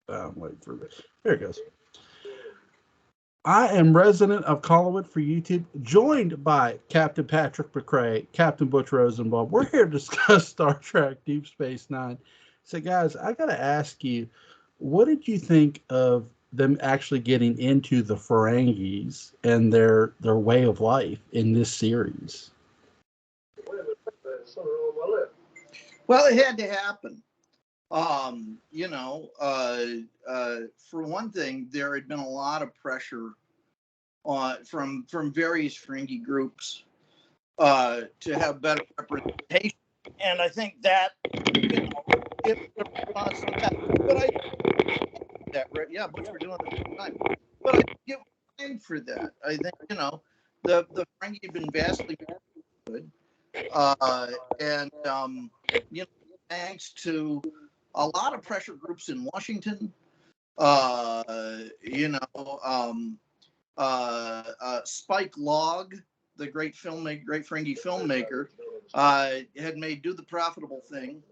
Wait for it. Here it goes. I am resident of Collinwood for YouTube, joined by Captain Patrick McCray, Captain Butch RosenBalm. We're here to discuss Star Trek Deep Space Nine. So, guys, I got to ask you, what did you think of them actually getting into the Ferengis and their way of life in this series? Well, it had to happen. For one thing, there had been a lot of pressure from various Ferengi groups to have better representation, and I think that it was a response to that. But I that right, yeah, Butch, we're doing it all the time. But I give time for that. I think the Ferengi had been vastly good, and thanks to a lot of pressure groups in Washington, Spike Logg, the great Ferengi filmmaker, had made Do the Profitable Thing,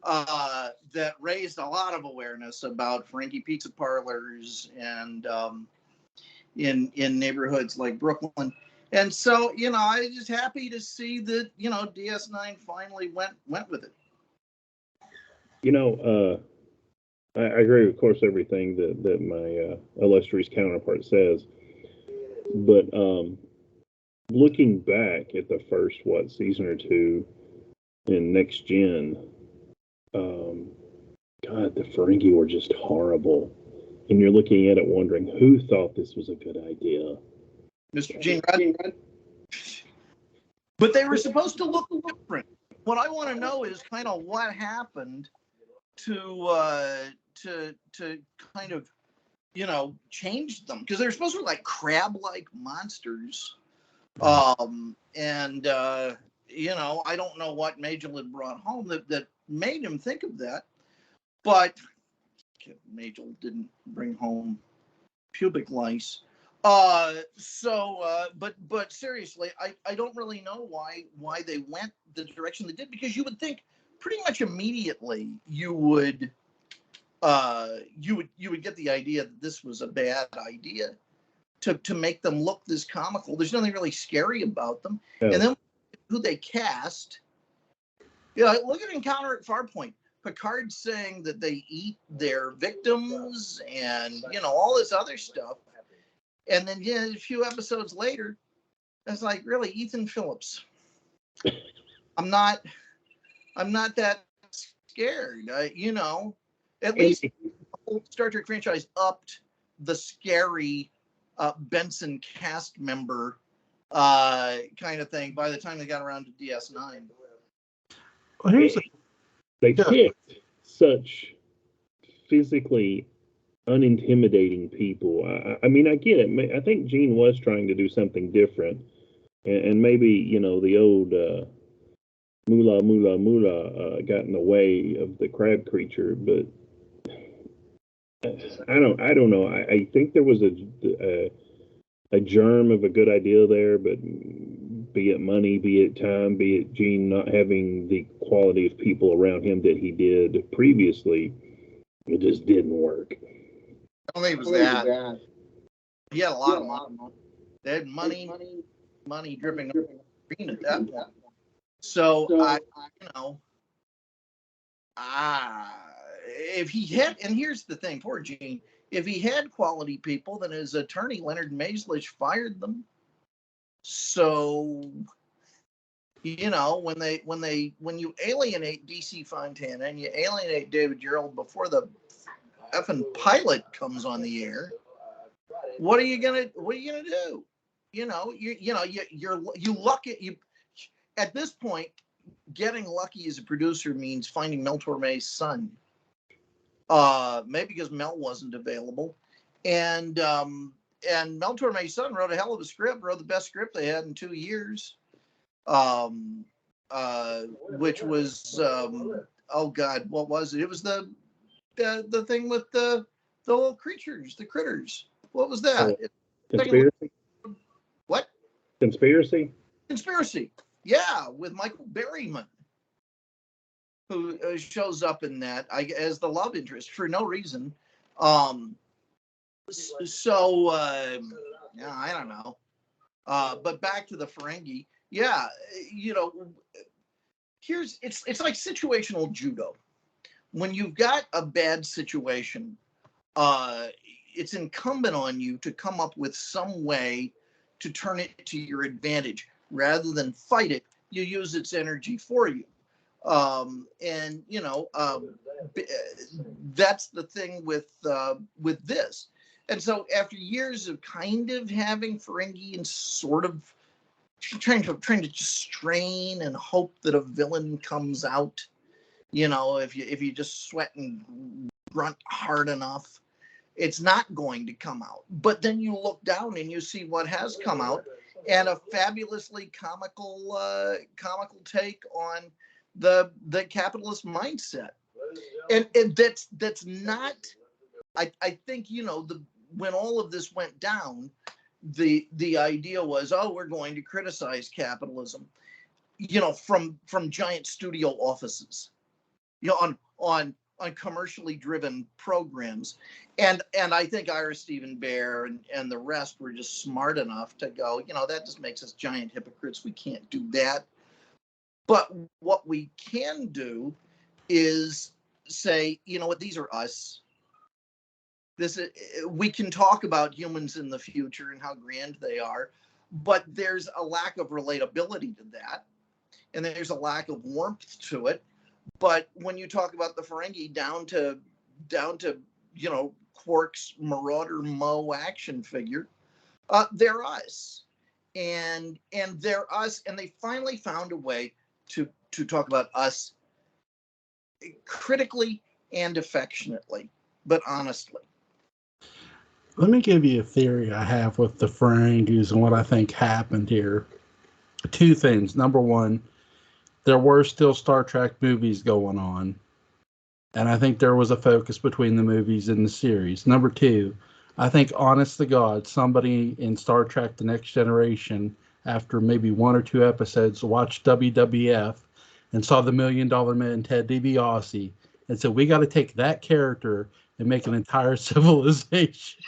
that raised a lot of awareness about Ferengi pizza parlors and in neighborhoods like Brooklyn. And so, I was just happy to see that, DS9 finally went with it. I agree, of course, everything that my illustrious counterpart says. But looking back at the first, season or two in Next Gen, God, the Ferengi were just horrible. And you're looking at it wondering, who thought this was a good idea? Mr. Gene Roddenberry. But they were supposed to look different. What I want to know is kind of what happened to kind of, change them, because they're supposed to be like crab-like monsters. I don't know what Majel had brought home that made him think of that, but Majel didn't bring home pubic lice. But seriously, I don't really know why they went the direction they did, because you would think pretty much immediately you would get the idea that this was a bad idea to make them look this comical. There's nothing really scary about them. Yeah. And then who they cast, look at Encounter at Farpoint. Picard saying that they eat their victims and all this other stuff. And then a few episodes later, it's like, really, Ethan Phillips. I'm not that scared. At least the whole Star Trek franchise upped the scary Benson cast member kind of thing by the time they got around to DS9. Well, they picked such physically unintimidating people. I mean, I get it. I think Gene was trying to do something different, and maybe the old moolah got in the way of the crab creature. But I don't know. I think there was a germ of a good idea there, but be it money, be it time, be it Gene not having the quality of people around him that he did previously, it just didn't work. I don't think it was that. He had a lot of money. They had money dripping over the screen at that point. So if he had, and here's the thing, poor Gene, if he had quality people, then his attorney Leonard Maislich fired them. So when you alienate DC Fontana and you alienate David Gerald before the effing pilot comes on the air, what are you gonna do? You lucky at this point. Getting lucky as a producer means finding Mel Torme's son. Maybe because Mel wasn't available, and Mel Torme's son wrote a hell of a script, wrote the best script they had in 2 years, which was oh God, what was it? It was the thing with the little creatures, the critters. What was that? Conspiracy. What? Conspiracy. Yeah, with Michael Berryman, who shows up in that as the love interest for no reason. Yeah, I don't know. But back to the Ferengi. Yeah, it's like situational judo. When you've got a bad situation, it's incumbent on you to come up with some way to turn it to your advantage. Rather than fight it, you use its energy for you. And that's the thing with this. And so after years of kind of having Ferengi and sort of trying to just strain and hope that a villain comes out, if you just sweat and grunt hard enough, it's not going to come out. But then you look down and you see what has come out, and a fabulously comical take on the capitalist mindset. And that's not. I think when all of this went down, the idea was, oh, we're going to criticize capitalism, from giant studio offices, on commercially driven programs. And I think Ira Stephen Bear and the rest were just smart enough to go, that just makes us giant hypocrites. We can't do that. But what we can do is say, what, these are us. We can talk about humans in the future and how grand they are, but there's a lack of relatability to that, and there's a lack of warmth to it. But when you talk about the Ferengi down to Quark's Marauder Mo action figure, they're us, and they're us, and they finally found a way to talk about us critically and affectionately, but honestly. Let me give you a theory I have with the Ferengis and what I think happened here. Two things. Number one, there were still Star Trek movies going on, and I think there was a focus between the movies and the series. Number two, I think, honest to God, somebody in Star Trek The Next Generation, after maybe one or two episodes, watched WWF and saw the $1 Million Man Ted DiBiase and said, we got to take that character and make an entire civilization.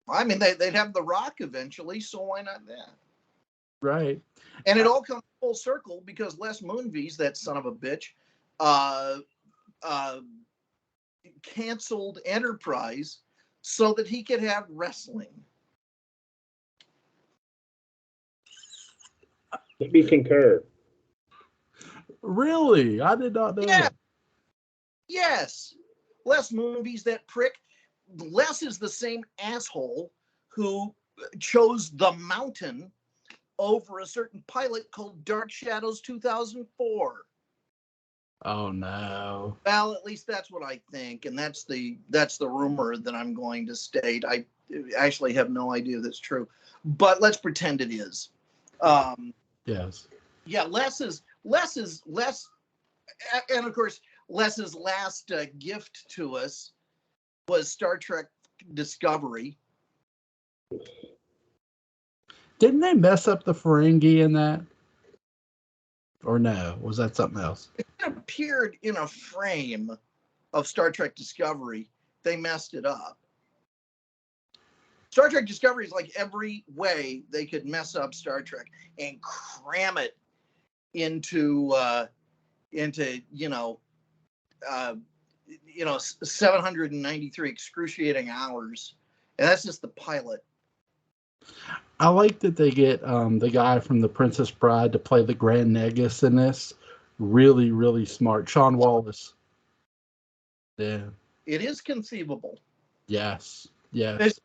I mean, they'd have The Rock eventually, so why not that? Right. And it all comes full circle because Les Moonves, that son of a bitch, canceled Enterprise so that he could have wrestling. Let me concur. Really? I did not know that. Yes. Les Moonves, that prick. Les is the same asshole who chose The Mountain over a certain pilot called Dark Shadows 2004. Oh no. Well, at least that's what I think, and that's the rumor that I'm going to state. I actually have no idea if that's true, but let's pretend it is. Yes. Yeah, Les is, and of course, Les's last gift to us was Star Trek Discovery. Didn't they mess up the Ferengi in that? Or no? Was that something else? It appeared in a frame of Star Trek Discovery. They messed it up. Star Trek Discovery is like every way they could mess up Star Trek and cram it into 793 excruciating hours, and that's just the pilot. I like that they get the guy from The Princess Bride to play the Grand Negus in this. Really, really smart. Sean Wallace. Yeah. It is conceivable. Yes. Yes. There's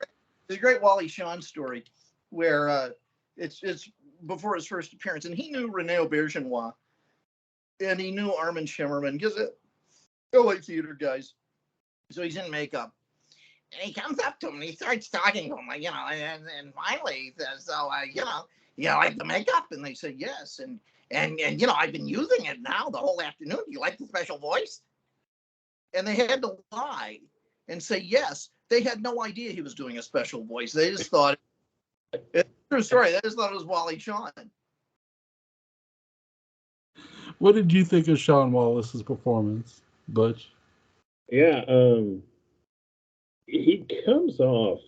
a great Wally Shawn story where it's before his first appearance, and he knew Rene Aubergenois, and he knew Armin Shimmerman, because LA theater guys. So he's in makeup. And he comes up to him and he starts talking to him, and finally he says, so, you like the makeup? And they say, yes. And I've been using it now the whole afternoon. Do you like the special voice? And they had to lie and say yes. They had no idea he was doing a special voice. They just thought, it's a true story. They just thought it was Wally Shawn. What did you think of Sean Wallace's performance, Butch? Yeah, he comes off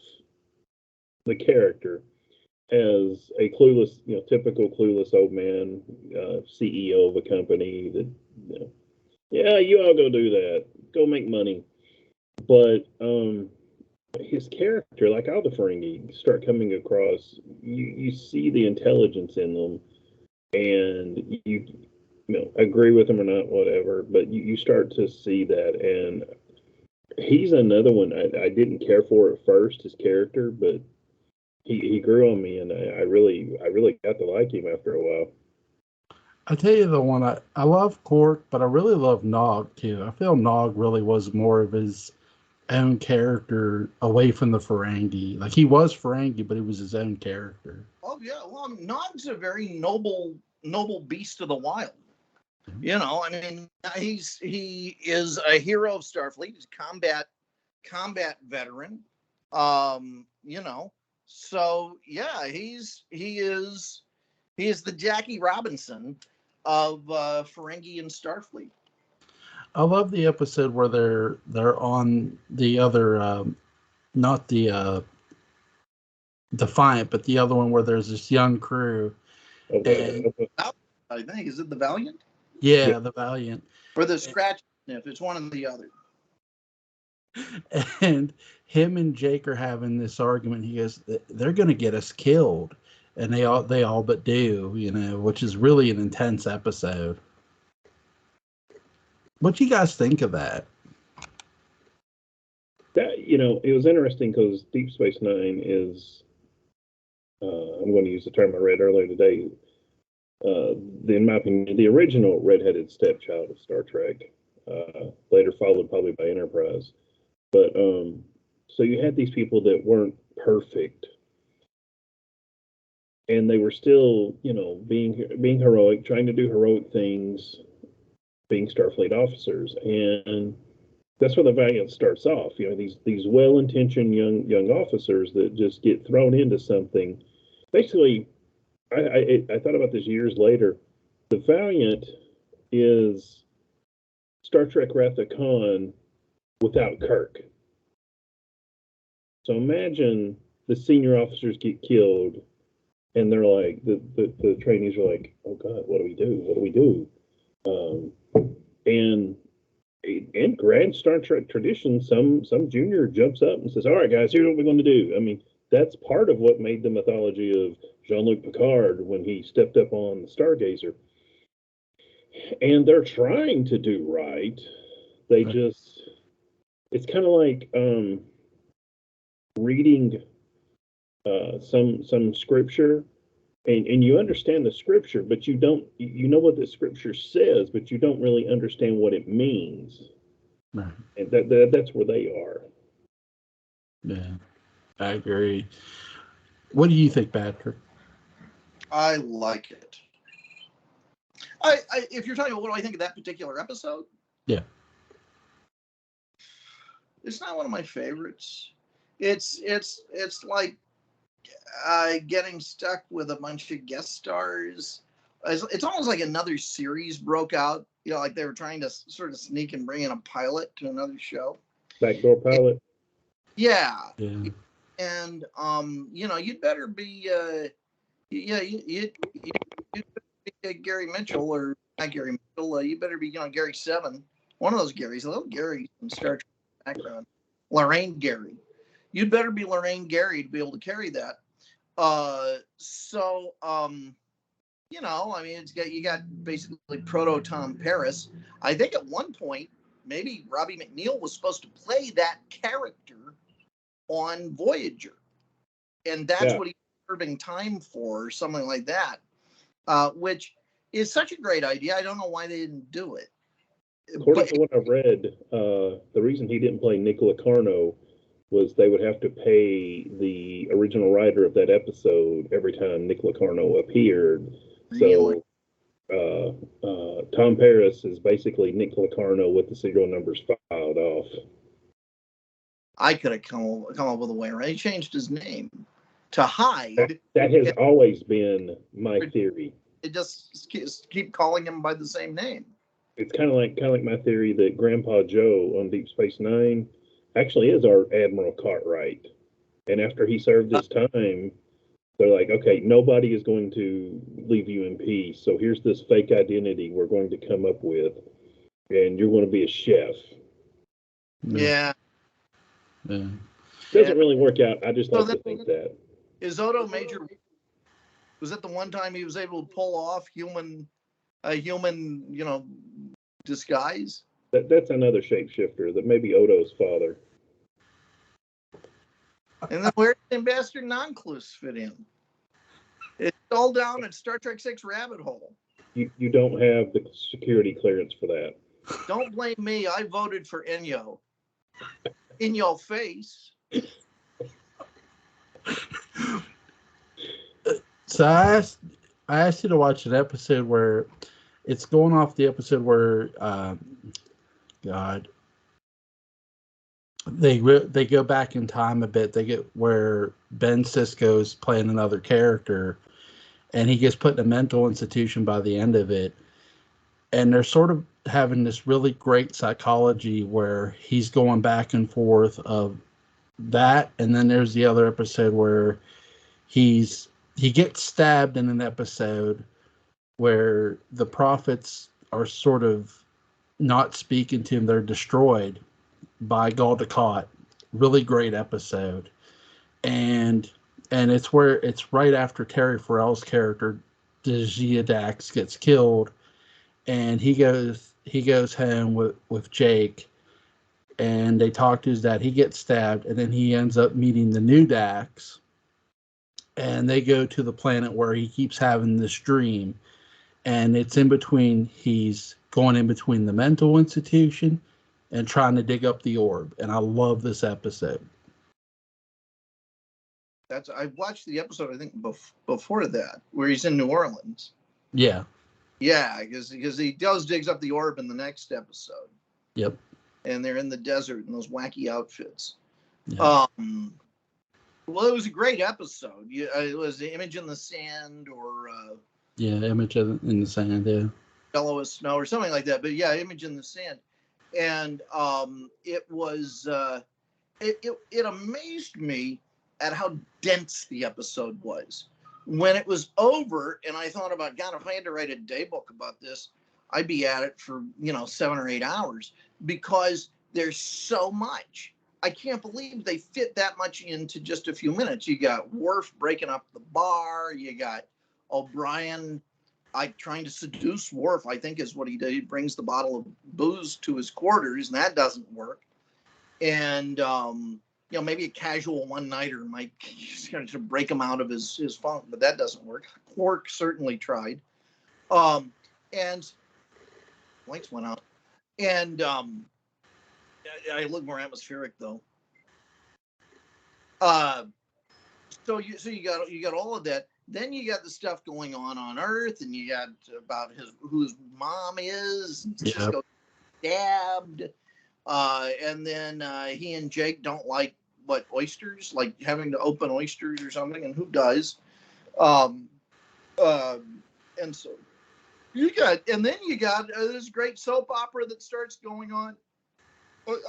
the character as a clueless, typical clueless old man, CEO of a company that, yeah, you all go do that, go make money. But his character, like all the Ferengi, start coming across. You see the intelligence in them, and agree with them or not, whatever. But you start to see that, and he's another one I didn't care for at first, his character, but he grew on me, and I really got to like him after a while. I tell you the one I love Quark, but I really love Nog too. I feel Nog really was more of his own character away from the Ferengi. Like he was Ferengi, but he was his own character. Oh yeah, well, Nog's a very noble beast of the wild. I mean, he is a hero of Starfleet. He's a combat veteran. So yeah, he is the Jackie Robinson of Ferengi and Starfleet. I love the episode where they're on the other, not the Defiant, but the other one where there's this young crew. Okay. I think is it the Valiant? Yeah, the Valiant. Or the Scratch Sniff. It's one or the other. And him and Jake are having this argument. He goes, "They're going to get us killed," and they all but do, which is really an intense episode. What do you guys think of that? That it was interesting because Deep Space Nine is. I'm going to use the term I read earlier today. In my opinion, the original redheaded stepchild of Star Trek, later followed probably by Enterprise. But so you had these people that weren't perfect, and they were still, being heroic, trying to do heroic things, being Starfleet officers, and that's where the Valiant starts off. These well-intentioned young officers that just get thrown into something. Basically, I thought about this years later. The Valiant is Star Trek Wrath of Khan without Kirk. So imagine the senior officers get killed, and they're like, the trainees are like, oh God, what do we do? What do we do? And in grand Star Trek tradition, some junior jumps up and says, all right, guys, here's what we're going to do. I mean, that's part of what made the mythology of Jean-Luc Picard when he stepped up on the Stargazer. And they're trying to do right. They just, it's kind of like reading some scripture, and you understand the scripture, but you don't, know what the scripture says, but you don't really understand what it means. Right. And that's where they are. Yeah, I agree. What do you think, Patrick? I like it. If you're talking about what do I think of that particular episode? Yeah. It's not one of my favorites. It's like getting stuck with a bunch of guest stars. It's almost like another series broke out. Like they were trying to sort of sneak and bring in a pilot to another show. Backdoor pilot. Yeah. And you'd better be you'd be Gary Mitchell, or not Gary Mitchell. You better be Gary Seven. One of those Garys. A little Gary from Star Trek background. Lorraine Gary. You'd better be Lorraine Gary to be able to carry that. I mean, you got basically proto Tom Paris. I think at one point, maybe Robbie McNeil was supposed to play that character on Voyager, and that's what he's serving time for, or something like that, which is such a great idea. I don't know why they didn't do it. According to what I read, the reason he didn't play Nick Locarno was they would have to pay the original writer of that episode every time Nick Locarno appeared. Really? So Tom Paris is basically Nick Locarno with the serial numbers filed off. I could have come up with a way, right? He changed his name to hide. That has always been my theory. It just keep calling him by the same name. It's kind of like my theory that Grandpa Joe on Deep Space Nine actually is our Admiral Cartwright. And after he served his time, they're like, okay, nobody is going to leave you in peace. So here's this fake identity we're going to come up with, and you're going to be a chef. Yeah. Yeah. Doesn't really work out. I just like to think that. Is Odo Major? Was that the one time he was able to pull off a human, disguise? That's another shapeshifter. That may be Odo's father. And then where did Ambassador Nonclus fit in? It's all down at Star Trek VI Rabbit Hole. You don't have the security clearance for that. Don't blame me. I voted for Enyo. In your face. So I asked you to watch an episode where it's going off the episode where, God, they go back in time a bit. They get where Ben Sisko's playing another character, and he gets put in a mental institution by the end of it. And they're sort of having this really great psychology where he's going back and forth of that. And then there's the other episode where he gets stabbed in an episode where the prophets are sort of not speaking to him. They're destroyed by Gul Dukat. Really great episode. And it's where it's right after Terry Farrell's character, Dejia Dax, gets killed. And he goes home with Jake, and they talk to his dad. He gets stabbed, and then he ends up meeting the new Dax, and they go to the planet where he keeps having this dream, and it's in between. He's going in between the mental institution and trying to dig up the orb, and I love this episode. I watched the episode, I think, before that, where he's in New Orleans. Yeah. Yeah, because he digs up the orb in the next episode. Yep. And they're in the desert in those wacky outfits. Yeah. Well, it was a great episode. It was the Image in the Sand, or Image in the Sand. Yeah. Yellow as Snow, or something like that. But yeah, Image in the Sand, and it was it amazed me at how dense the episode was. When it was over, and I thought about, God, if I had to write a daybook about this, I'd be at it for 7 or 8 hours, because there's so much. I can't believe they fit that much into just a few minutes. You got Worf breaking up the bar. You got O'Brien trying to seduce Worf, I think is what he did. He brings the bottle of booze to his quarters, and that doesn't work. And maybe a casual one-nighter might to break him out of his funk, but that doesn't work. Quark certainly tried. And lights went out. And I look more atmospheric though. So you got all of that. Then you got the stuff going on Earth, and you got about who his mom is. Yep. Stabbed. And then he and Jake don't like oysters, like having to open oysters or something, and who does? And so you got this great soap opera that starts going on.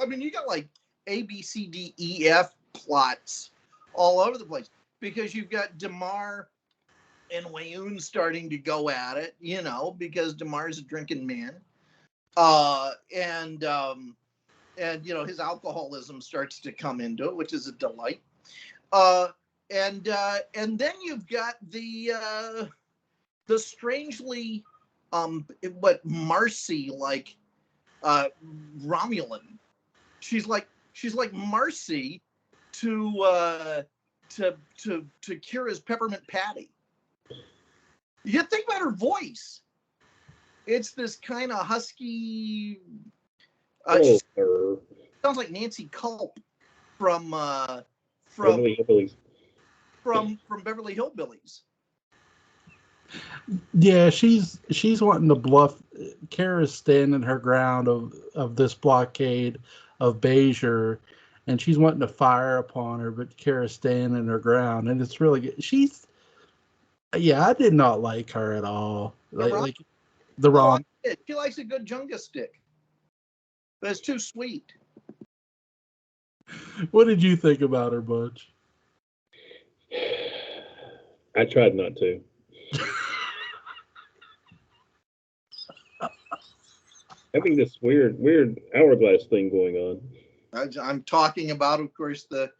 I mean, you got like A, B, C, D, E, F plots all over the place, because you've got Damar and Wayoon starting to go at it, because Damar's a drinking man, and his alcoholism starts to come into it, which is a delight. And then you've got the strangely Marcy like Romulan. She's like Marcy to Kira's peppermint patty. You think about her voice. It's this kind of husky. Sounds like Nancy Culp from Beverly Hillbillies. From Beverly Hillbillies. Yeah, she's wanting to bluff. Kara's standing her ground of this blockade of Bajor, and she's wanting to fire upon her, but Kara's standing her ground, and it's really good. I did not like her at all. Like the wrong. She likes a good Jenga stick, but it's too sweet. What did you think about her, Butch? I tried not to. Having this weird hourglass thing going on. I'm talking about, of course, the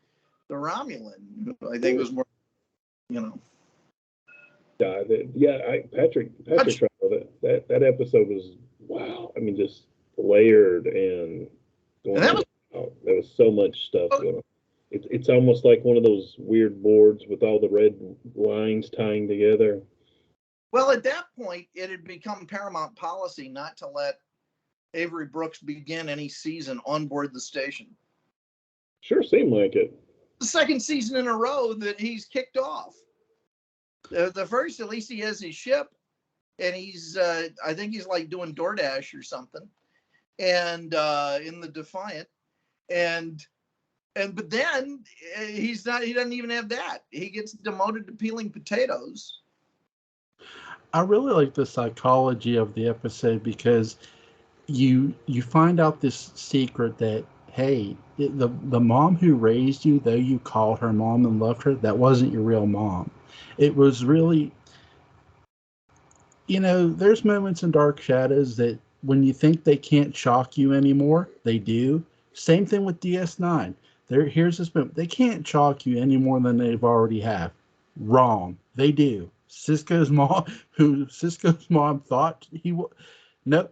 Romulan. I think it was more, you know. Patrick tried that episode was wow. I mean, just layered and going on. There was so much stuff going on. It's almost like one of those weird boards with all the red lines tying together. Well, at that point, it had become Paramount policy not to let Avery Brooks begin any season on board the station. Sure seemed like it. The second season in a row that he's kicked off. The first, at least he has his ship, and he's, I think he's like doing DoorDash or something, and in the Defiant, but then he doesn't even have that. He gets demoted to peeling potatoes. I really like the psychology of the episode because you find out this secret that, hey, the mom who raised you, though you called her mom and loved her, that wasn't your real mom. It was really, there's moments in Dark Shadows that when you think they can't shock you anymore, they do. Same thing with DS9. Here's this moment. They can't shock you any more than they've already have. Wrong. They do. Cisco's mom thought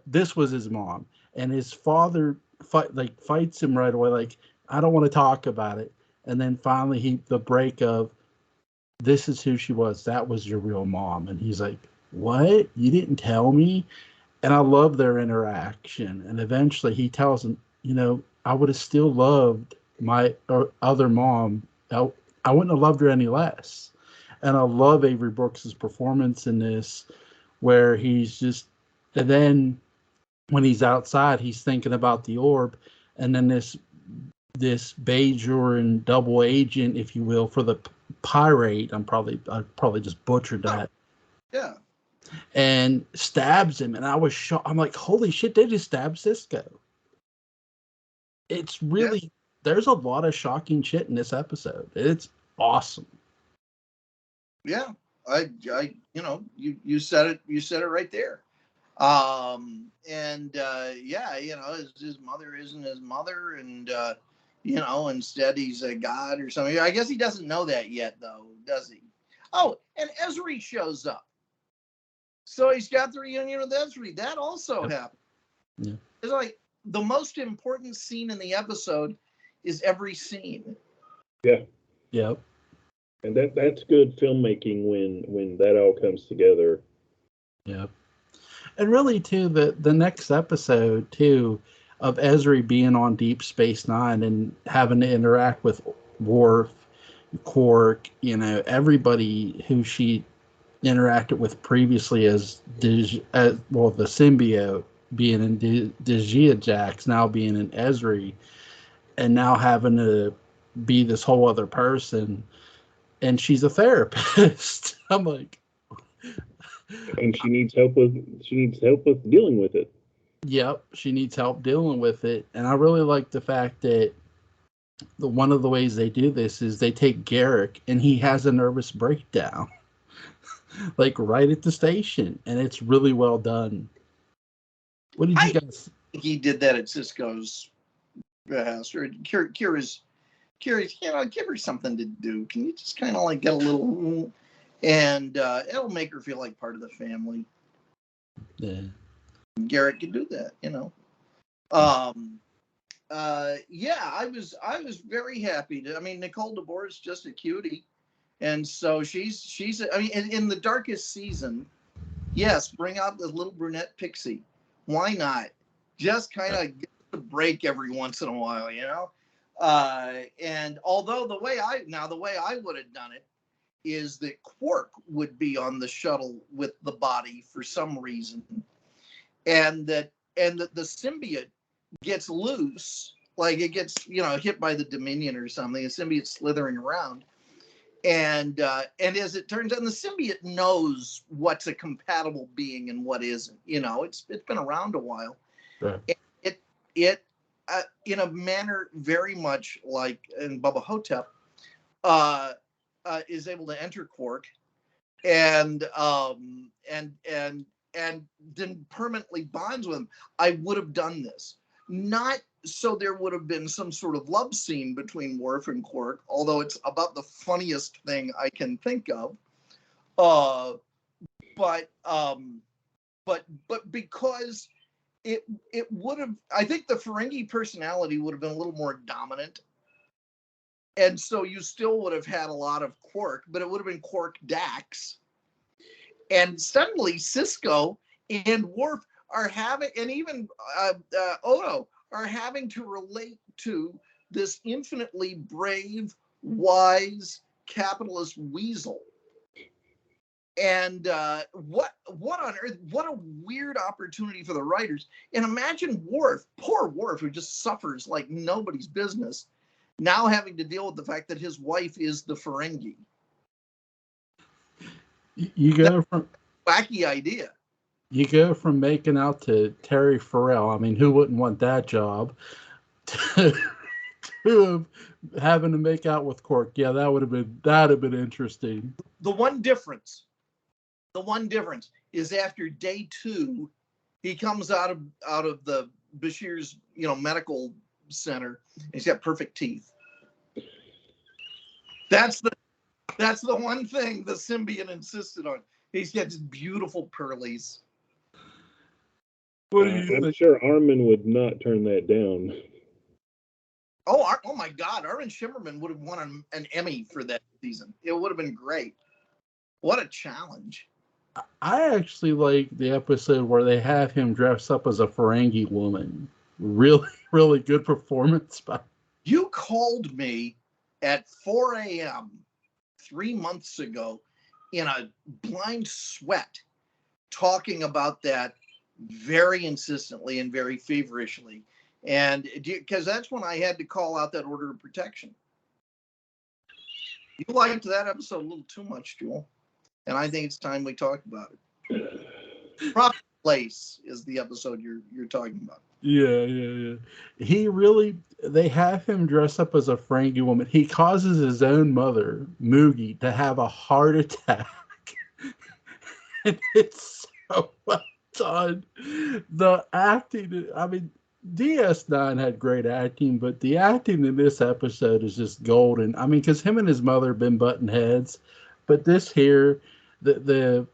this was his mom, and his father fights him right away. Like, I don't want to talk about it. And then finally the break of, this is who she was. That was your real mom. And he's like, what? You didn't tell me? And I love their interaction. And eventually he tells him, I would have still loved my other mom. I wouldn't have loved her any less. And I love Avery Brooks's performance in this, where he's just, and then when he's outside, he's thinking about the orb, and then this Bajoran double agent, if you will, for the pirate. I probably just butchered that. Yeah. And stabs him, and I was shocked. I'm like, holy shit, they just stabbed Cisco. It's really, there's a lot of shocking shit in this episode. It's awesome. Yeah, you said it. You said it right there. His mother isn't his mother, and instead he's a god or something. I guess he doesn't know that yet, though, does he? Oh, and Ezri shows up, so he's got the reunion with Ezri. That also happened. Yeah. It's like the most important scene in the episode is every scene. Yeah. Yep. And that's good filmmaking when that all comes together. Yeah. And really, too, the next episode, too, of Ezri being on Deep Space Nine and having to interact with Worf, Quark, everybody who she interacted with previously as the symbiote, being in Dejia Jax, now being in Ezri, and now having to be this whole other person. And she's a therapist. I'm like, and she needs help with dealing with it. Yep, she needs help dealing with it. And I really like the fact that one of the ways they do this is they take Garrick and he has a nervous breakdown, like right at the station, and it's really well done. What did you guys? He did that at Cisco's house. Or Kira's, give her something to do. Can you just kind of like get a little, and it'll make her feel like part of the family. Yeah. Garrett can do that, I was very happy to. I mean, Nicole DeBoer is just a cutie, and so she's. I mean, in the darkest season, yes, bring out the little brunette pixie. Why not? Just kind of get a break every once in a while, And although the way I would have done it is that Quark would be on the shuttle with the body for some reason, and that the symbiote gets loose, like it gets hit by the Dominion or something. The symbiote slithering around, And as it turns out, the symbiote knows what's a compatible being and what isn't. It's been around a while. Right. It in a manner very much like in Bubba Hotep, is able to enter Quark and then permanently bonds with him. I would have done this, not so there would have been some sort of love scene between Worf and Quark, although it's about the funniest thing I can think of. But because it would have, I think the Ferengi personality would have been a little more dominant. And so you still would have had a lot of Quark, but it would have been Quark Dax. And suddenly Cisco and Worf are having, and even Odo are having to relate to this infinitely brave, wise capitalist weasel. And what on earth? What a weird opportunity for the writers. And imagine Worf, poor Worf, who just suffers like nobody's business, now having to deal with the fact that his wife is the Ferengi. You go from wacky idea. You go from making out to Terry Farrell. I mean, who wouldn't want that job? To having to make out with Quark. Yeah, that'd have been interesting. The one difference is after day 2, he comes out of the Bashir's medical center, and he's got perfect teeth. That's the one thing the symbiote insisted on. He's got just beautiful pearlies. What do you think? I'm sure Armin would not turn that down. Oh my God! Armin Shimmerman would have won an Emmy for that season. It would have been great. What a challenge! I actually like the episode where they have him dress up as a Ferengi woman. Really, really good performance by. You called me at 4 a.m. 3 months ago in a blind sweat, talking about that very insistently and very feverishly. And because that's when I had to call out that order of protection. You liked that episode a little too much, Jewel. And I think it's time we talk about it. Proper Place is the episode you're talking about. Yeah. They have him dress up as a Ferengi woman. He causes his own mother, Moogie, to have a heart attack. And it's so well done. The acting, I mean, DS9 had great acting, but the acting in this episode is just golden. I mean, because him and his mother have been butting heads, but this here, the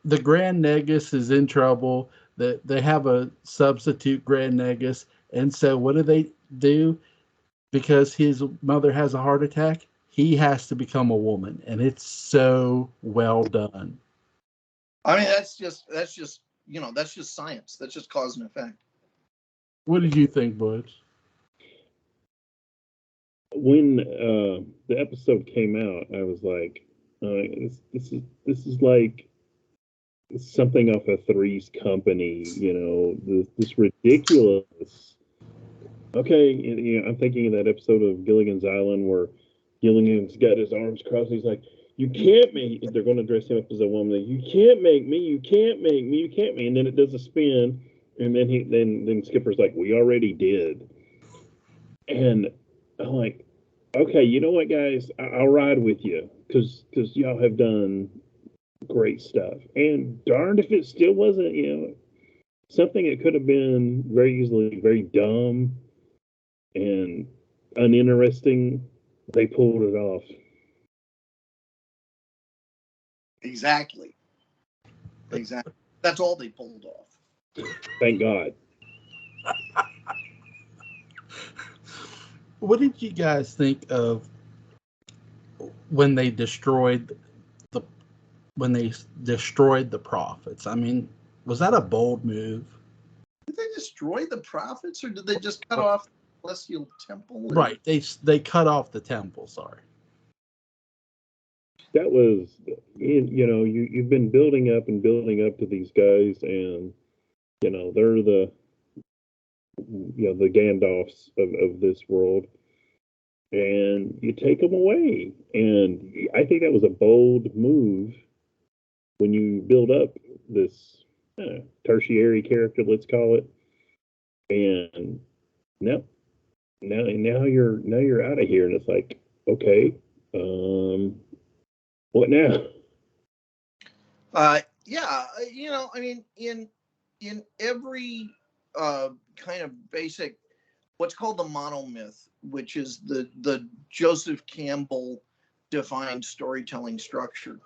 the Grand Negus is in trouble. That they have a substitute Grand Negus, and so what do? Because his mother has a heart attack, he has to become a woman, and it's so well done. I mean, that's just science. That's just cause and effect. What did you think, Butch? When the episode came out, I was like, this is like something off of Three's Company, this ridiculous. Okay, I'm thinking of that episode of Gilligan's Island where Gilligan's got his arms crossed. He's like, "You can't make." They're going to dress him up as a woman. You can't make me. You can't make me. You can't make me. And then it does a spin, and then then Skipper's like, "We already did." And I'm like, "Okay, you know what, guys? I'll ride with you because y'all have done great stuff. And darned if it still wasn't, something that could have been very easily very dumb and uninteresting. They pulled it off. Exactly. That's all they pulled off. Thank God. What did you guys think of when they destroyed the prophets? I mean, was that a bold move? Did they destroy the prophets, or did they just cut off the celestial temple? Right, they cut off the temple. Sorry. That was, you've been building up to these guys, and they're the Gandalfs of this world, and you take them away. And I think that was a bold move when you build up this tertiary character, let's call it, and now you're out of here, and it's like, okay, what now? Yeah, I mean, in every kind of basic, what's called the monomyth, which is the Joseph Campbell defined storytelling structure,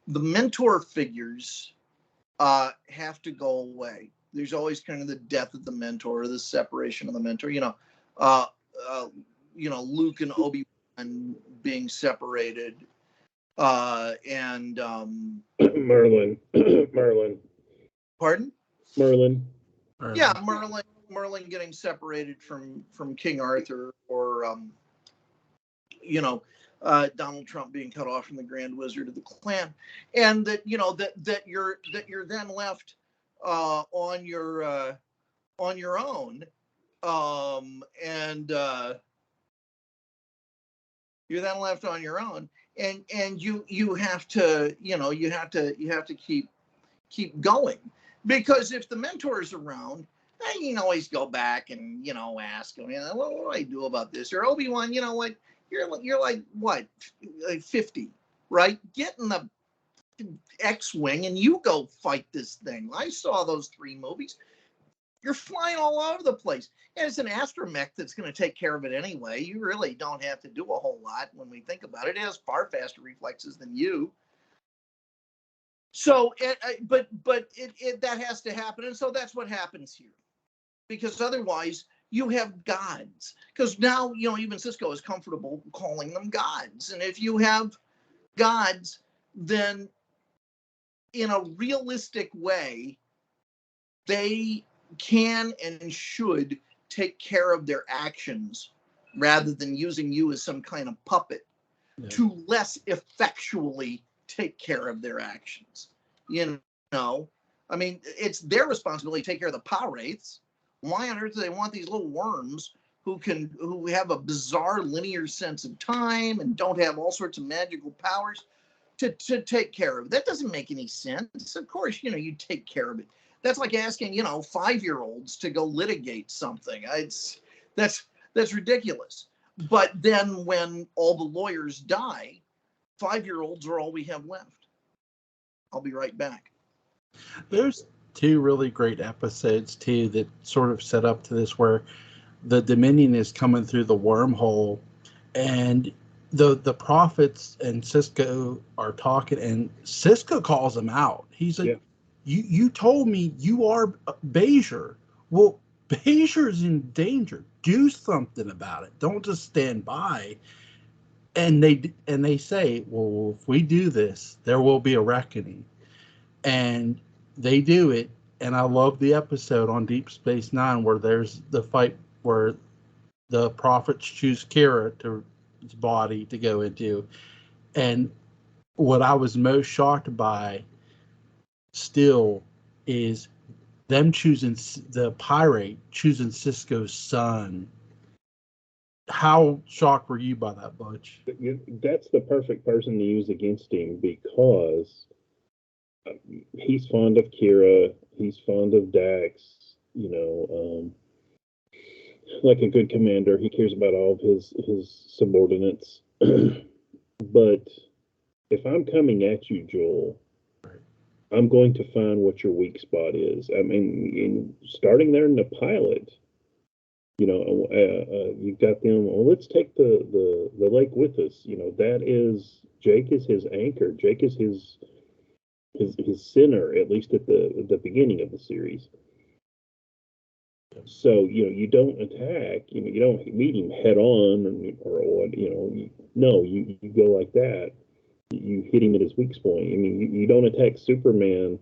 the mentor figures have to go away. There's always kind of the death of the mentor, or the separation of the mentor. Uh, Luke and Obi-Wan being separated, and Merlin. Merlin. Pardon? Merlin. Yeah, Merlin getting separated from King Arthur, or Donald Trump being cut off from the Grand Wizard of the Klan, and that that you're then left on your own, and you're then left on your own, and you have to keep going, because if the mentor is around, you can always go back and ask him, what do I do about this? Or Obi-Wan, what, you're like what, like 50, right? Get in the X-wing and you go fight this thing. I saw those 3 movies. You're flying all over the place. And it's an astromech that's going to take care of it anyway. You really don't have to do a whole lot when we think about it. It has far faster reflexes than you. So, but that has to happen, and so that's what happens here, because otherwise you have gods. Because now even Cisco is comfortable calling them gods, and if you have gods, then in a realistic way, they can and should take care of their actions rather than using you as some kind of puppet to less effectually take care of their actions. I mean, it's their responsibility to take care of the power wraiths. Why on earth do they want these little worms who have a bizarre linear sense of time and don't have all sorts of magical powers to take care of? That doesn't make any sense. Of course, you take care of it. That's like asking 5-year-olds to go litigate something. That's ridiculous. But then when all the lawyers die, 5-year-olds are all we have left. I'll be right back. There's 2 really great episodes too that sort of set up to this, where the Dominion is coming through the wormhole, and the prophets and Cisco are talking, and Cisco calls him out. He's like, you told me you are Bajor. Well, Bajor's in danger. Do something about it. Don't just stand by. And they say, well, if we do this, there will be a reckoning. And they do it. And I love the episode on Deep Space Nine where there's the fight where the prophets choose Kira to his body to go into. And what I was most shocked by still is them choosing the pirate choosing Cisco's son. How shocked were you by that, Butch? That's the perfect person to use against him, because he's fond of Kira, he's fond of Dax, like a good commander, he cares about all of his subordinates. But if I'm coming at you, Joel, I'm going to find what your weak spot is. I mean, starting there in the pilot, you've got them. Well, let's take the lake with us. Jake is his anchor. Jake is his center, at least at the beginning of the series. So you don't attack. You don't meet him head on, or no, you go like that. You hit him at his weak point. I mean, you don't attack Superman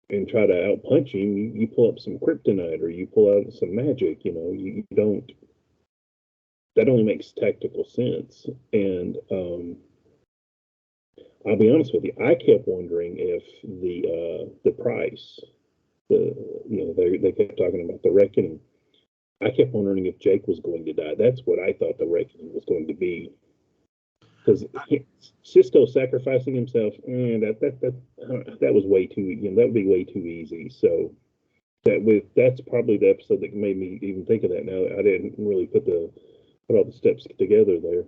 and try to outpunch him. You pull up some kryptonite, or you pull out some magic. You don't. That only makes tactical sense. And I'll be honest with you, I kept wondering if the price, they kept talking about the reckoning. I kept wondering if Jake was going to die. That's what I thought the reckoning was going to be. Because Cisco sacrificing himself, that was way too, that would be way too easy. So that's probably the episode that made me even think of that. Now I didn't really put all the steps together there.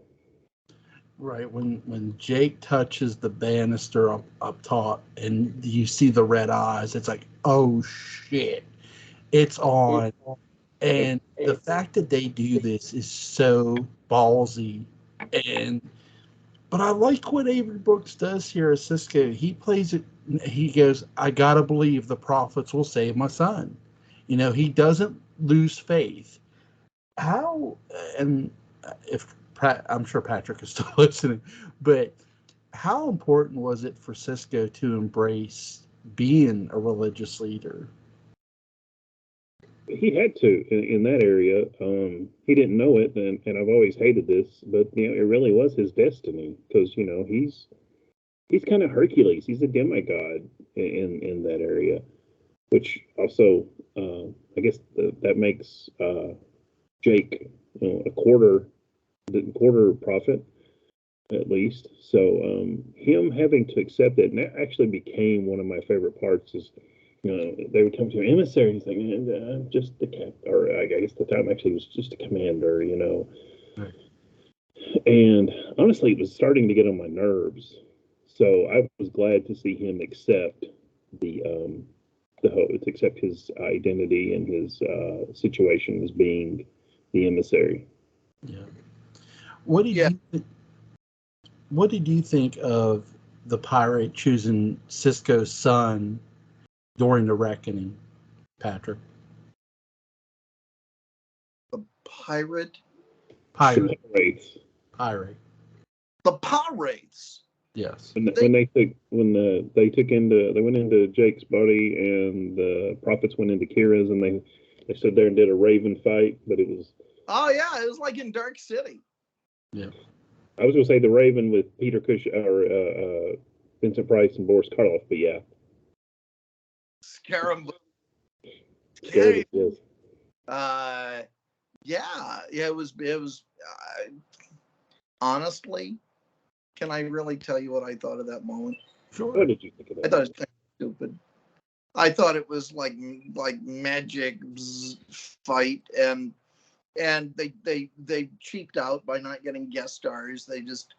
Right, when Jake touches the banister up top and you see the red eyes, it's like, oh shit, it's on. And the fact that they do this is so ballsy. But I like what Avery Brooks does here as Cisco. He plays it. He goes, I gotta believe the prophets will save my son. He doesn't lose faith. How, and if I'm sure Patrick is still listening, but how important was it for Cisco to embrace being a religious leader? He had to in that area. He didn't know it, and I've always hated this, but it really was his destiny because he's kind of Hercules. He's a demigod in that area, which also I guess that makes Jake a quarter prophet at least. So him having to accept it, and that actually became one of my favorite parts is. They would come to an emissary and he's like, I'm just the captain, or I guess the time actually was just a commander, Right. And honestly, it was starting to get on my nerves. So I was glad to see him accept accept his identity and his situation as being the emissary. Yeah. What did you think of the pirate choosing Cisco's son during the reckoning, Patrick? The pirate. Pirate. The pirates. Yes. When they went into Jake's body and the prophets went into Kira's and they stood there and did a raven fight, but it was. Oh yeah, it was like in Dark City. Yeah. I was going to say the Raven with Peter Cush or Vincent Price and Boris Karloff, but yeah. Scarab. Yes. Yeah, it was. Honestly, can I really tell you what I thought of that moment? Sure. What did you think of that? I thought it was kind of stupid. I thought it was like magic fight, and they cheaped out by not getting guest stars. They just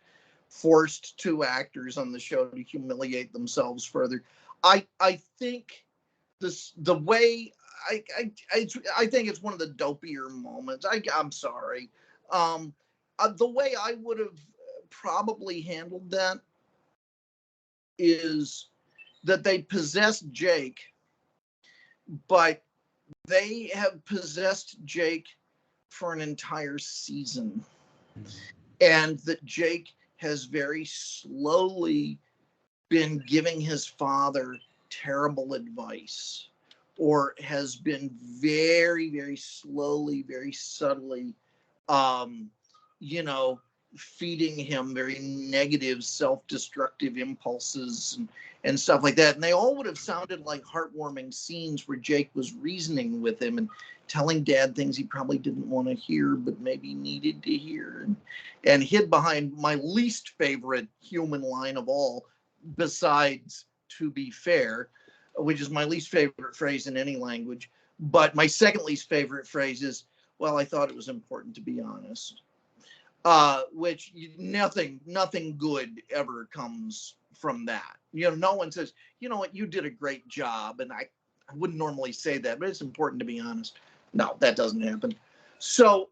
forced two actors on the show to humiliate themselves further. I think the way I think it's one of the dopier moments. I'm sorry. The way I would have probably handled that is that they possessed Jake, but they have possessed Jake for an entire season. And that Jake has very slowly been giving his father terrible advice, or has been very, very slowly, very subtly, feeding him very negative, self-destructive impulses and stuff like that. And they all would have sounded like heartwarming scenes where Jake was reasoning with him and telling Dad things he probably didn't want to hear, but maybe needed to hear, and hid behind my least favorite human line of all, besides "to be fair," which is my least favorite phrase in any language. But my second least favorite phrase is, well, I thought it was important to be honest. Which nothing good ever comes from that. No one says, you know what, you did a great job. And I wouldn't normally say that, but it's important to be honest. No, that doesn't happen. So,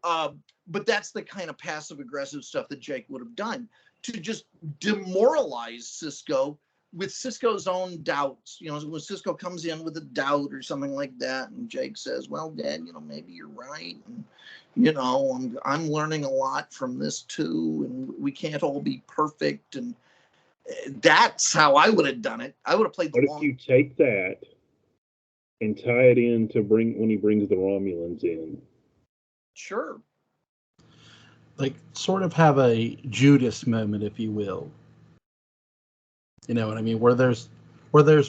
but that's the kind of passive aggressive stuff that Jake would have done to just demoralize Cisco with Cisco's own doubts. When Cisco comes in with a doubt or something like that, and Jake says, well, Dad, maybe you're right. And, I'm learning a lot from this too, and we can't all be perfect. And that's how I would have done it. I would have played the long. What if you take that and tie it in to when he brings the Romulans in? Sure. Like sort of have a Judas moment, if you will. You know what I mean? Where there's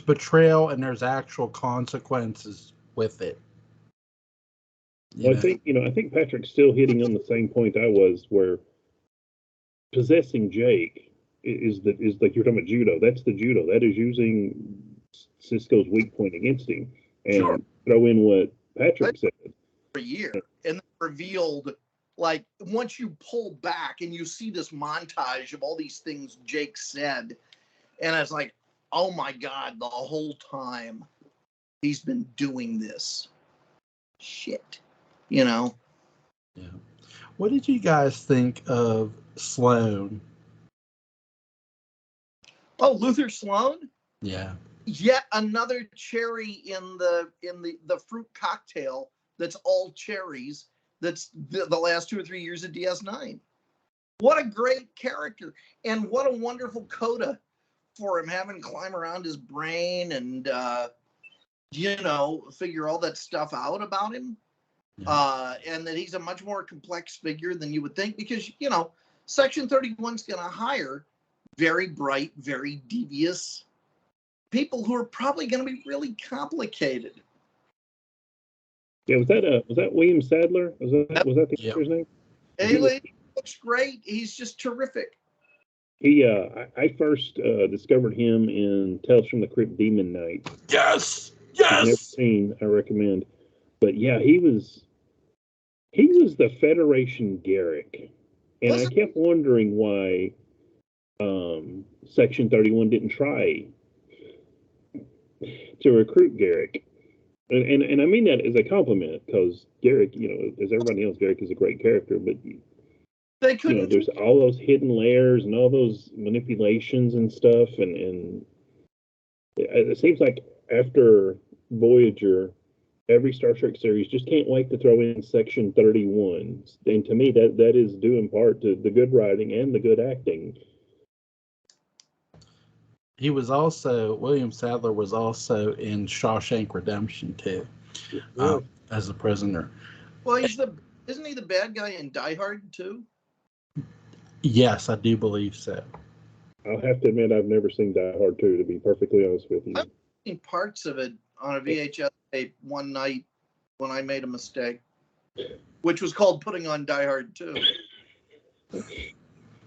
betrayal and there's actual consequences with it. Well, I think Patrick's still hitting on the same point I was, where possessing Jake is like you're talking about judo. That's the judo. That is using Cisco's weak point against him, and Sure. throw in what Patrick said. For a year, and then revealed, like, once you pull back and you see this montage of all these things Jake said, and it's like, oh my God, the whole time he's been doing this shit, you know? Yeah. What did you guys think of Sloan? Oh, Luther Sloan? Yeah. Yet another cherry in the fruit cocktail that's all cherries. That's the last 2 or 3 years of DS9. What a great character, and what a wonderful coda for him, having to climb around his brain and figure all that stuff out about him. Yeah. And that he's a much more complex figure than you would think, because Section 31's going to hire very bright, very devious people who are probably going to be really complicated. Yeah, was that William Sadler? Was that the actor's name? Haley looks great. He's just terrific. He I first discovered him in Tales from the Crypt Demon Knight. Yes. If you've never seen, I recommend. But yeah, he was the Federation Garrick, and I kept wondering why Section 31 didn't try to recruit Garrick. And I mean that as a compliment, because Garrick, as everybody knows, Garrick is a great character, but they couldn't. There's all those hidden layers and all those manipulations and stuff, and it seems like after Voyager, every Star Trek series just can't wait to throw in Section 31, and to me that is due in part to the good writing and the good acting. He was also, William Sadler was also in Shawshank Redemption too, as a prisoner. Well, isn't he the bad guy in Die Hard too? Yes, I do believe so. I'll have to admit I've never seen Die Hard 2, to be perfectly honest with you. I've seen parts of it on a VHS tape one night when I made a mistake, which was called putting on Die Hard 2.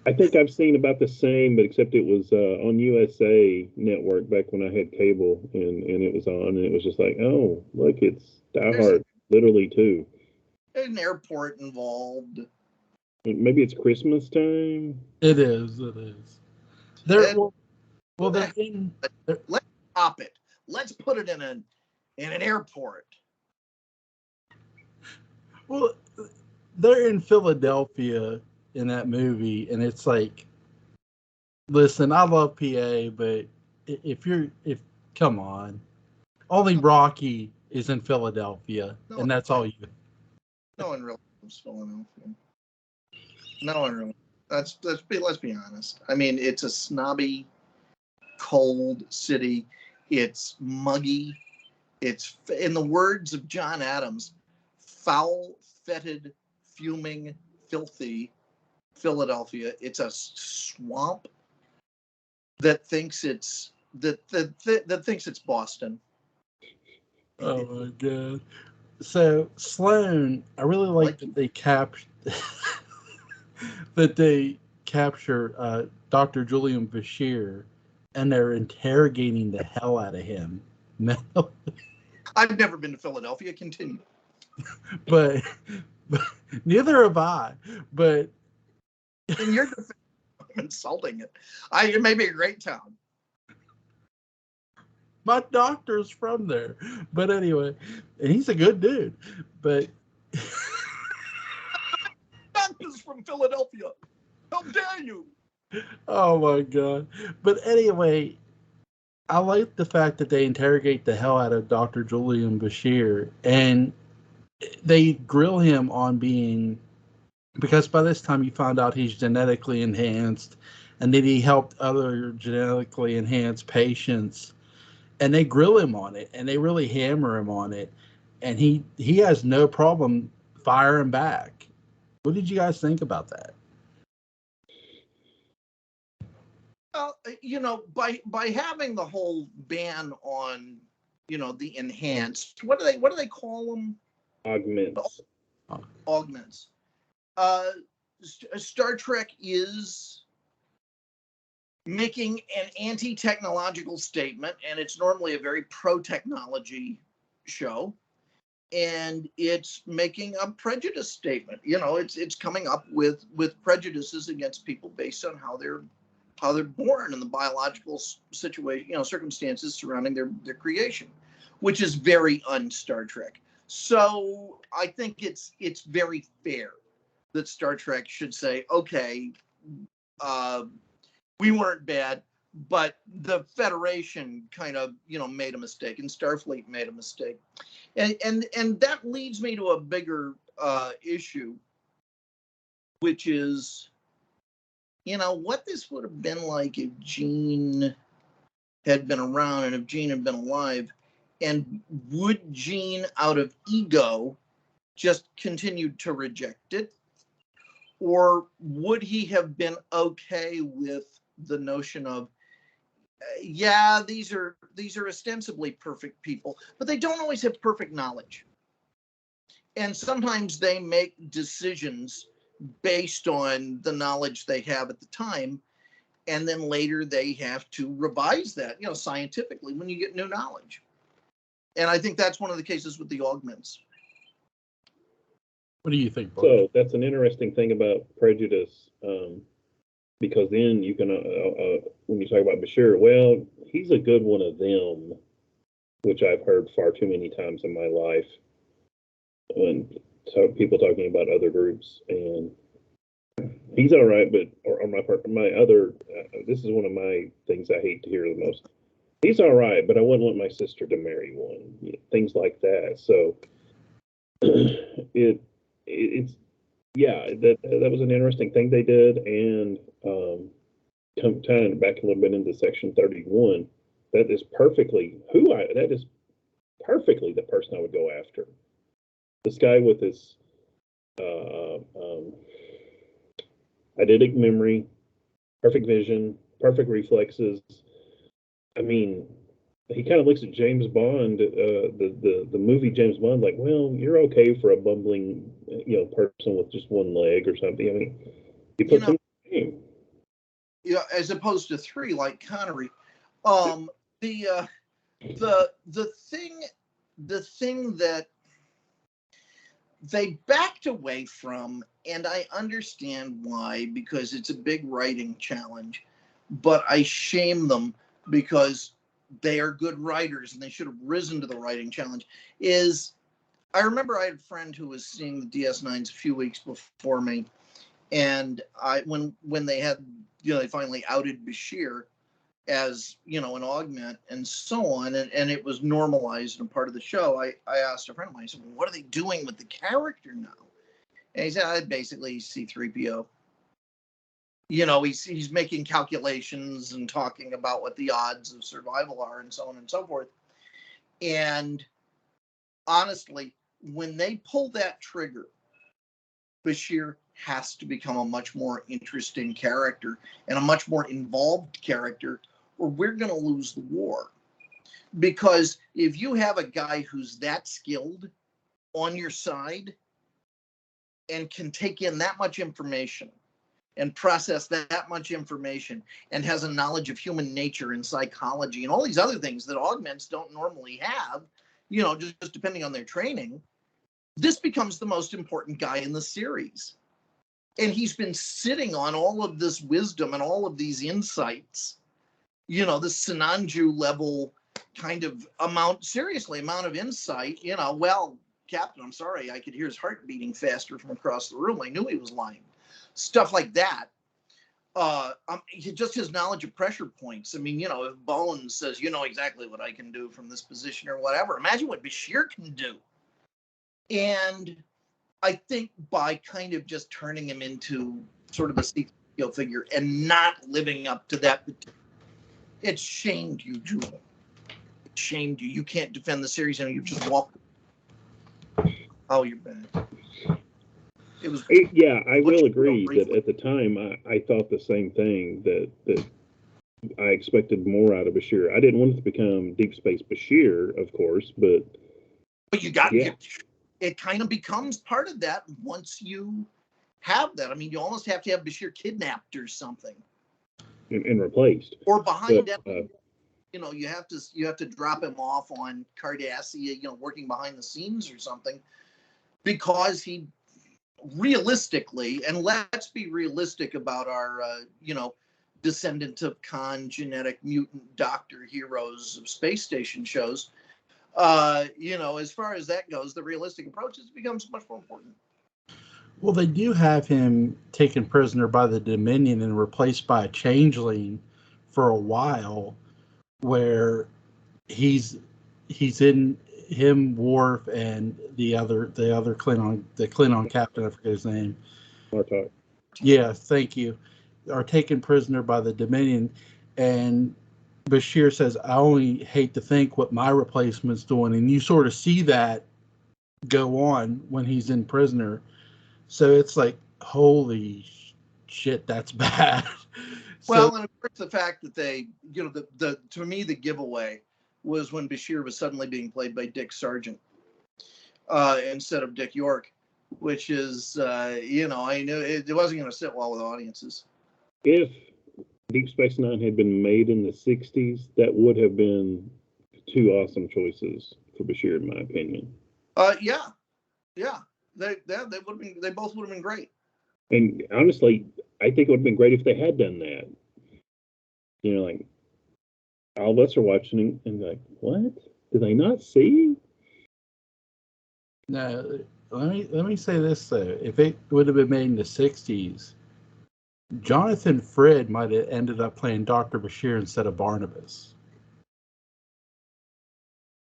I think I've seen about the same, but except it was on USA Network back when I had cable, and it was on, and it was just like, oh, look, it's Die Hard, literally 2. There's an airport involved. Maybe it's Christmas time. It is. Let's pop it. Let's put it in an airport. Well, they're in Philadelphia in that movie, and it's like, listen, I love PA, but come on, only Rocky is in Philadelphia, and that's all you. No one really loves Philadelphia. No one really. Let's be honest. I mean, it's a snobby, cold city. It's muggy. It's, in the words of John Adams, foul, fetid, fuming, filthy Philadelphia. It's a swamp that thinks it's that thinks it's Boston. Oh my God! So Sloan, I really like that they capture Dr. Julian Bashir, and they're interrogating the hell out of him. I've never been to Philadelphia. Continue. but neither have I. But in your defense, I'm insulting it. It may be a great town. My doctor's from there. But anyway, and he's a good dude. But doctor's from Philadelphia. How dare you? Oh my God. But anyway, I like the fact that they interrogate the hell out of Dr. Julian Bashir, and they grill him on being, because by this time you find out he's genetically enhanced, and that he helped other genetically enhanced patients, and they grill him on it, and they really hammer him on it, and he has no problem firing back. What did you guys think about that? Well, by having the whole ban on, the enhanced, what do they call them? Augments. augments. Star Trek is making an anti-technological statement, and it's normally a very pro-technology show, and it's making a prejudice statement. It's coming up with prejudices against people based on how they're born and the biological situation, circumstances surrounding their creation, which is very un-Star Trek. So I think it's very fair that Star Trek should say, okay, we weren't bad, but the Federation kind of, made a mistake, and Starfleet made a mistake. And that leads me to a bigger issue, which is, what this would have been like if Gene had been around and if Gene had been alive, and would Gene, out of ego, just continue to reject it? Or would he have been okay with the notion of, yeah, these are ostensibly perfect people, but they don't always have perfect knowledge. And sometimes they make decisions based on the knowledge they have at the time, and then later they have to revise that, scientifically when you get new knowledge. And I think that's one of the cases with the augments. What do you think, Butch? So that's an interesting thing about prejudice, because then you can, when you talk about Bashir, well, he's a good one of them, which I've heard far too many times in my life when people talking about other groups, and he's all right, but or my other, this is one of my things I hate to hear the most. He's all right, but I wouldn't want my sister to marry one. Things like that. So it's yeah, that was an interesting thing they did, and tying back a little bit into Section 31, that is perfectly perfectly the person I would go after. This guy with his eidetic memory, perfect vision, perfect reflexes. I mean, he kind of looks at James Bond, the movie James Bond, like, well, you're okay for a bumbling, person with just one leg or something. I mean, he puts him in the game. Yeah, as opposed to 3 like Connery. The thing that they backed away from, and I understand why, because it's a big writing challenge, but I shame them because they are good writers and they should have risen to the writing challenge, is I remember I had a friend who was seeing the DS9s a few weeks before me, and when they had, they finally outed Bashir as, an augment and so on, and it was normalized and part of the show, I asked a friend of mine, I said, well, what are they doing with the character now? And he said, basically C-3PO. He's making calculations and talking about what the odds of survival are and so on and so forth. And honestly, when they pull that trigger, Bashir has to become a much more interesting character and a much more involved character, or we're going to lose the war. Because if you have a guy who's that skilled on your side and can take in that much information and process that much information and has a knowledge of human nature and psychology and all these other things that augments don't normally have, just depending on their training, this becomes the most important guy in the series. And he's been sitting on all of this wisdom and all of these insights, this Sinanju level kind of amount of insight, well, Captain, I'm sorry, I could hear his heart beating faster from across the room. I knew he was lying. Stuff like that. Just his knowledge of pressure points. I mean, if Bones says, exactly what I can do from this position or whatever, imagine what Bashir can do. And I think by kind of just turning him into sort of a C-3PO figure and not living up to that, it shamed you, Jewel. It shamed you. You can't defend the series and you just walk. Oh, you're bad. It was. Yeah, I will agree that at the time I thought the same thing, that I expected more out of Bashir. I didn't want it to become Deep Space Bashir, of course, but you got, yeah. it kind of becomes part of that once you have that. I mean, you almost have to have Bashir kidnapped or something, and replaced, or behind that. but, You have to drop him off on Cardassia, working behind the scenes or something, because he realistically, and let's be realistic about our, descendant of Khan genetic mutant doctor heroes of space station shows. As far as that goes, the realistic approach becomes much more important. Well, they do have him taken prisoner by the Dominion and replaced by a changeling for a while, where he's in him, Worf, and the other Klingon captain, I forget his name. Martok. Yeah, thank you. Are taken prisoner by the Dominion, and Bashir says, "I only hate to think what my replacement's doing," and you sort of see that go on when he's in prisoner. So it's like, holy shit, that's bad. Well, and of course the fact that they, to me, the giveaway was when Bashir was suddenly being played by Dick Sargent instead of Dick York, which is, I knew it wasn't going to sit well with audiences. If Deep Space Nine had been made in the 60s, that would have been two awesome choices for Bashir, in my opinion. Yeah. They would have been. They both would have been great. And honestly, I think it would have been great if they had done that. Like, all of us are watching and like, what? Did they not see? No, let me say this though. If it would have been made in the 60s, Jonathan Frid might have ended up playing Dr. Bashir instead of Barnabas.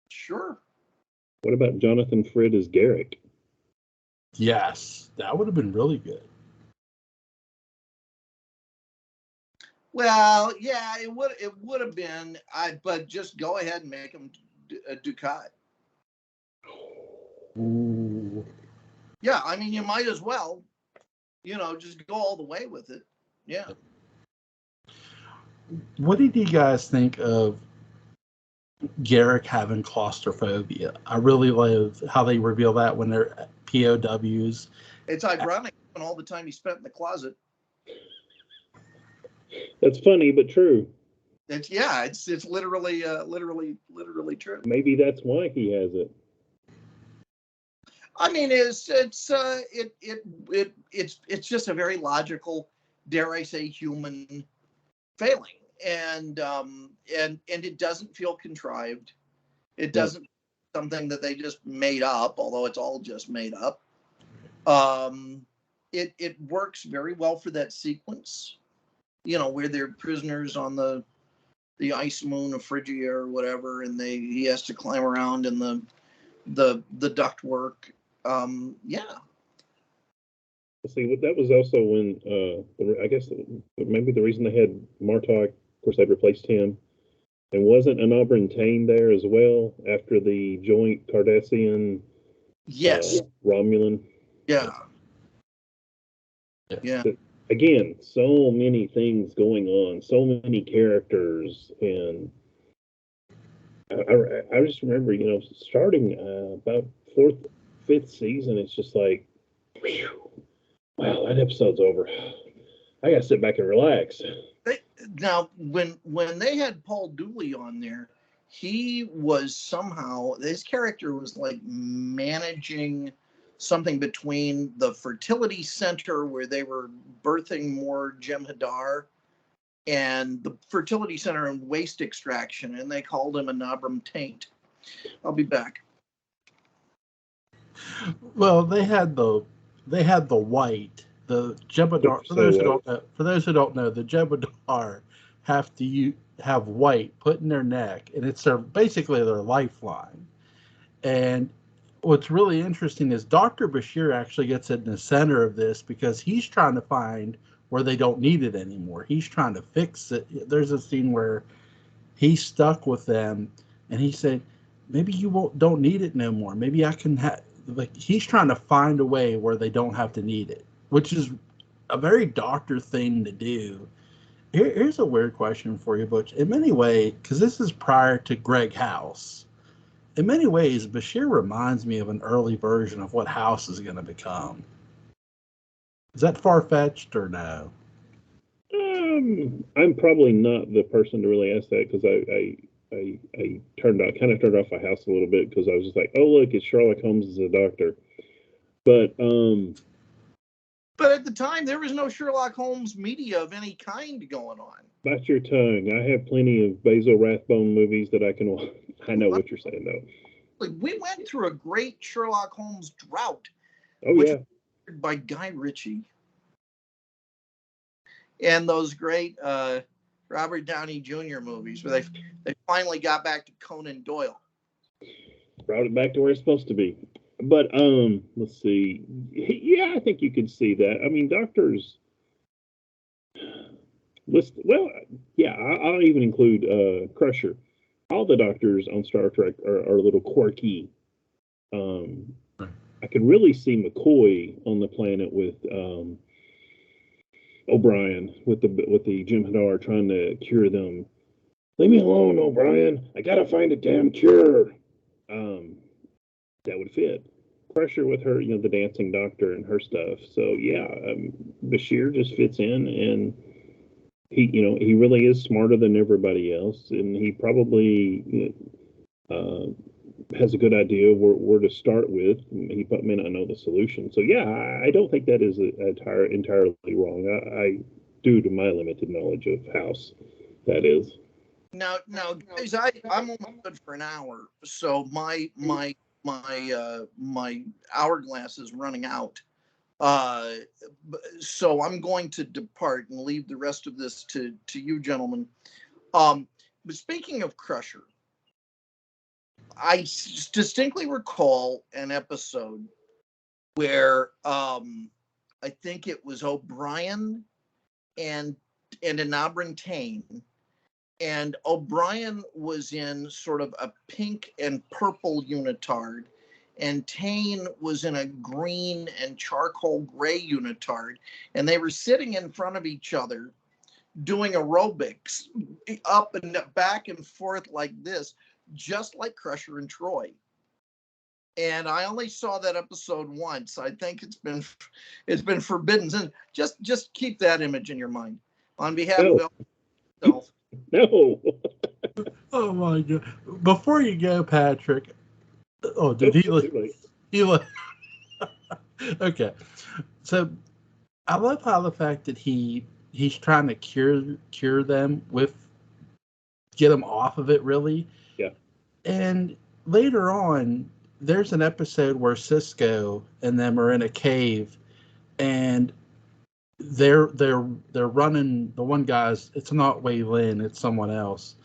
Sure. What about Jonathan Frid as Garrick? Yes, that would have been really good. Well, yeah, it would have been. But just go ahead and make him a Ducat. Ooh. Yeah, I mean, you might as well, just go all the way with it. Yeah. What did you guys think of Garrick having claustrophobia? I really love how they reveal that when they're POWs. It's ironic, and all the time he spent in the closet. That's funny, but true. It's literally true. Maybe that's why he has it. I mean, it's just a very logical, dare I say, human failing, and it doesn't feel contrived. It doesn't something that they just made up, although it's all just made up. It works very well for that sequence, where they're prisoners on the ice moon of Phrygia or whatever, and he has to climb around in the ductwork. Yeah. See, that was also when I guess maybe the reason they had Martok, of course, they'd replaced him, and wasn't an Auburn Tane there as well after the joint Cardassian, Yes, Romulan. Yeah. Again, so many things going on, so many characters, and I just remember, starting about 4th, 5th season, it's just like, whew, wow, that episode's over. I gotta sit back and relax. Now, when they had Paul Dooley on there, he was somehow, his character was like managing something between the fertility center where they were birthing more Jem'Hadar and the fertility center and waste extraction, and they called him a Nabram Taint. I'll be back. Well, they had the white, the Jem'Hadar. For those who don't know, the Jem'Hadar have to have white put in their neck, and it's basically their lifeline. And what's really interesting is Dr. Bashir actually gets in the center of this because he's trying to find where they don't need it anymore. He's trying to fix it. There's a scene where he's stuck with them, and he said, "Maybe you don't need it no more. Maybe I can have." Like, he's trying to find a way where they don't have to need it, which is a very doctor thing to do. Here's a weird question for you, Butch. In many ways, because this is prior to Greg House, in many ways, Bashir reminds me of an early version of what House is going to become. Is that far-fetched or no? I'm probably not the person to really ask that, because I kind of turned off a House a little bit, because I was just like, oh look, it's Sherlock Holmes as a doctor. But at the time, there was no Sherlock Holmes media of any kind going on. bite your tongue. I have plenty of Basil Rathbone movies that I can watch. I know what you're saying, though. Like, we went through a great Sherlock Holmes drought. Oh, yeah. By Guy Ritchie. And those great Robert Downey Jr. movies where they finally got back to Conan Doyle. Brought it back to where it's supposed to be. But let's see. Yeah, I think you could see that. I mean, doctors. Well, yeah, I'll even include Crusher. All the doctors on Star Trek are a little quirky. I could really see McCoy on the planet with O'Brien, with the Jim Hadar trying to cure them. Leave me alone, O'Brien. I gotta find a damn cure. That would fit. Crusher with her, the dancing doctor and her stuff. So yeah, Bashir just fits in, and he really is smarter than everybody else, and he probably has a good idea where to start with. He may not know the solution. So yeah, I don't think that is entirely wrong. I due to my limited knowledge of House, that is. Now, guys, I'm almost good for an hour, so my hourglass is running out. So I'm going to depart and leave the rest of this to you gentlemen. But speaking of Crusher, I distinctly recall an episode where I think it was O'Brien and Enabran Tain, and O'Brien was in sort of a pink and purple unitard, and Tain was in a green and charcoal gray unitard, and they were sitting in front of each other doing aerobics up and back and forth like this, just like Crusher and Troy. And I only saw that episode once. I think it's been forbidden. And just keep that image in your mind. On behalf of myself. No. Oh my God! Before you go, Patrick. Oh, did he? Okay. So I love how the fact that he's trying to cure them get them off of it, really. Yeah. And later on, there's an episode where Cisco and them are in a cave, and they're running. The one guy's, it's not Wei Lin, it's someone else.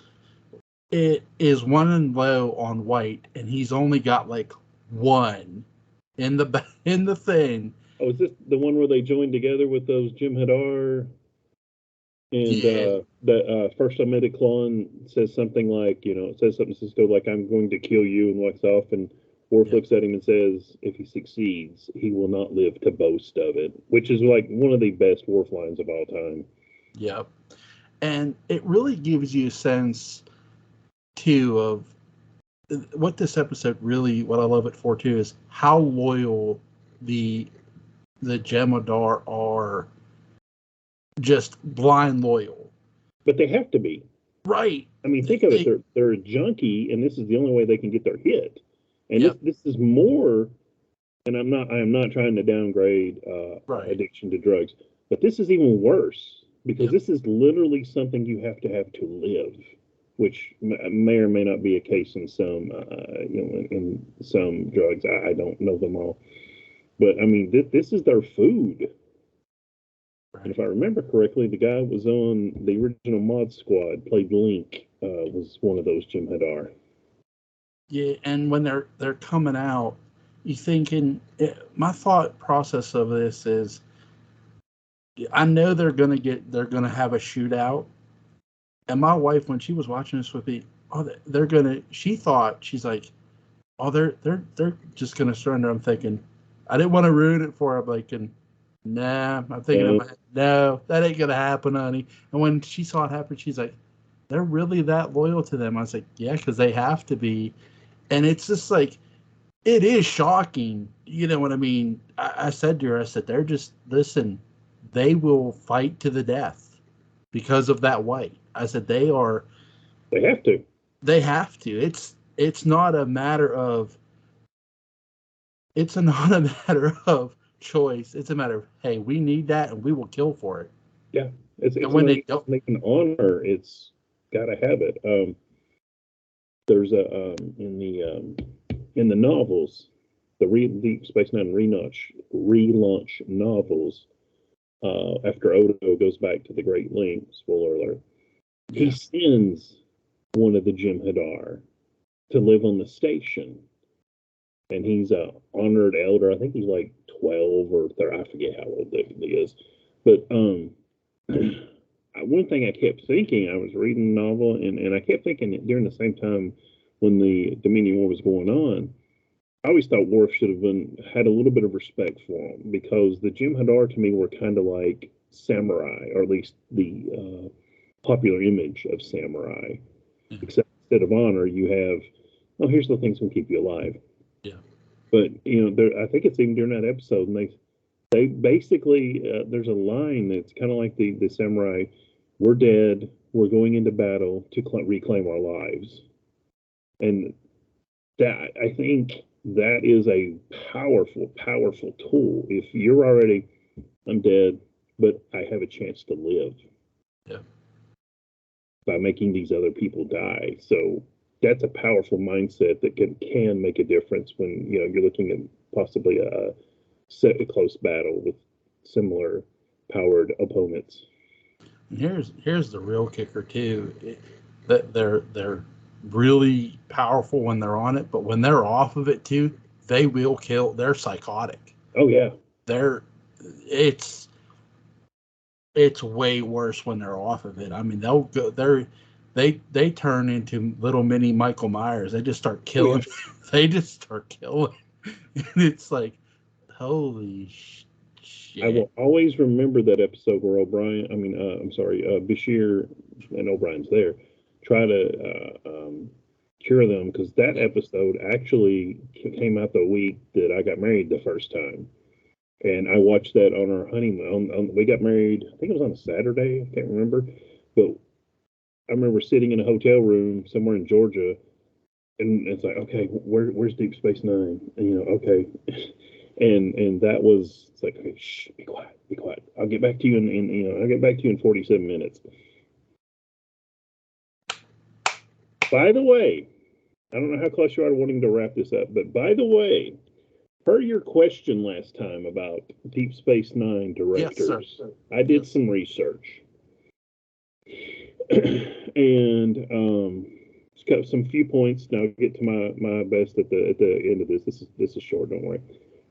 It is running low on white, and he's only got like one in the thing. Oh, is this the one where they joined together with those Jim Hadar? And the first Midichlon says something like, it says something Cisco like, I'm going to kill you, and walks off, and Worf looks at him and says, if he succeeds, he will not live to boast of it, which is like one of the best Worf lines of all time. Yep. And it really gives you a sense, too, of what this episode really, what I love it for, too, is how loyal the Jem'Hadar are. Just blind loyal. But they have to be. Right. I mean, think of it. They're a junkie, and this is the only way they can get their hit. And this is more, and I am not trying to downgrade addiction to drugs, but this is even worse, because this is literally something you have to live, which may or may not be a case in some, in some drugs. I don't know them all. But, I mean, this is their food. Right. And if I remember correctly, the guy was on the original Mod Squad, played Link, was one of those Jim Hadar. Yeah, and when they're coming out, you thinking, my thought process of this is, I know they're gonna have a shootout, and my wife, when she was watching this with me, she's like, oh, they're just gonna surrender. I'm thinking, I didn't want to ruin it for her, like, and nah, I'm thinking, no, that ain't gonna happen, honey. And when she saw it happen, she's like, they're really that loyal to them? I was like, yeah, because they have to be. And it's just like, it is shocking. You know what I mean? I said to her, I said, they're just, listen, they will fight to the death because of that white. I said, they are. They have to. They have to. It's not a matter of. It's not a matter of choice. It's a matter of, hey, we need that and we will kill for it. Yeah, it's when they don't, an honor. It's got to have it. There's a in the novels, the Deep Space Nine relaunch novels. After Odo goes back to the Great Link, spoiler alert, he sends one of the Jem'Hadar to live on the station, and he's a honored elder. I think he's like 12 or 30, I forget how old he is. But one thing I kept thinking, I was reading the novel, and I kept thinking during the same time when the Dominion War was going on, I always thought Worf should have had a little bit of respect for him, because the Jem'Hadar to me were kind of like samurai, or at least the popular image of samurai. Mm-hmm. Except instead of honor, you have, oh, here's the things that can keep you alive. Yeah. But I think it's even during that episode, and they basically there's a line that's kind of like the samurai, we're dead, we're going into battle to reclaim our lives, and that, I think that is a powerful tool. If you're already, I'm dead, but I have a chance to live. Yeah. By making these other people die. So that's a powerful mindset that can make a difference when you're looking at possibly a close battle with similar powered opponents. Here's the real kicker too, that they're really powerful when they're on it, but when they're off of it too, they will kill. They're psychotic. Oh yeah. It's way worse when they're off of it. I mean, they turn into little mini Michael Myers. They just start killing. Oh, yeah. They just start killing. And it's like, holy shit. I will always remember that episode where Bashir and O'Brien's there, try to cure them, because that episode actually came out the week that I got married the first time. And I watched that on our honeymoon. We got married, I think it was on a Saturday. I can't remember. But I remember sitting in a hotel room somewhere in Georgia, and it's like, okay, where's Deep Space Nine? And, okay. and that was, it's like, okay, shh, be quiet. I'll get back to you I'll get back to you in 47 minutes. By the way, I don't know how close you are to wanting to wrap this up, but by the way, per your question last time about Deep Space Nine directors, yes, I did some research, and just got some few points. Now I'll get to my best at the end of this. This is short, don't worry.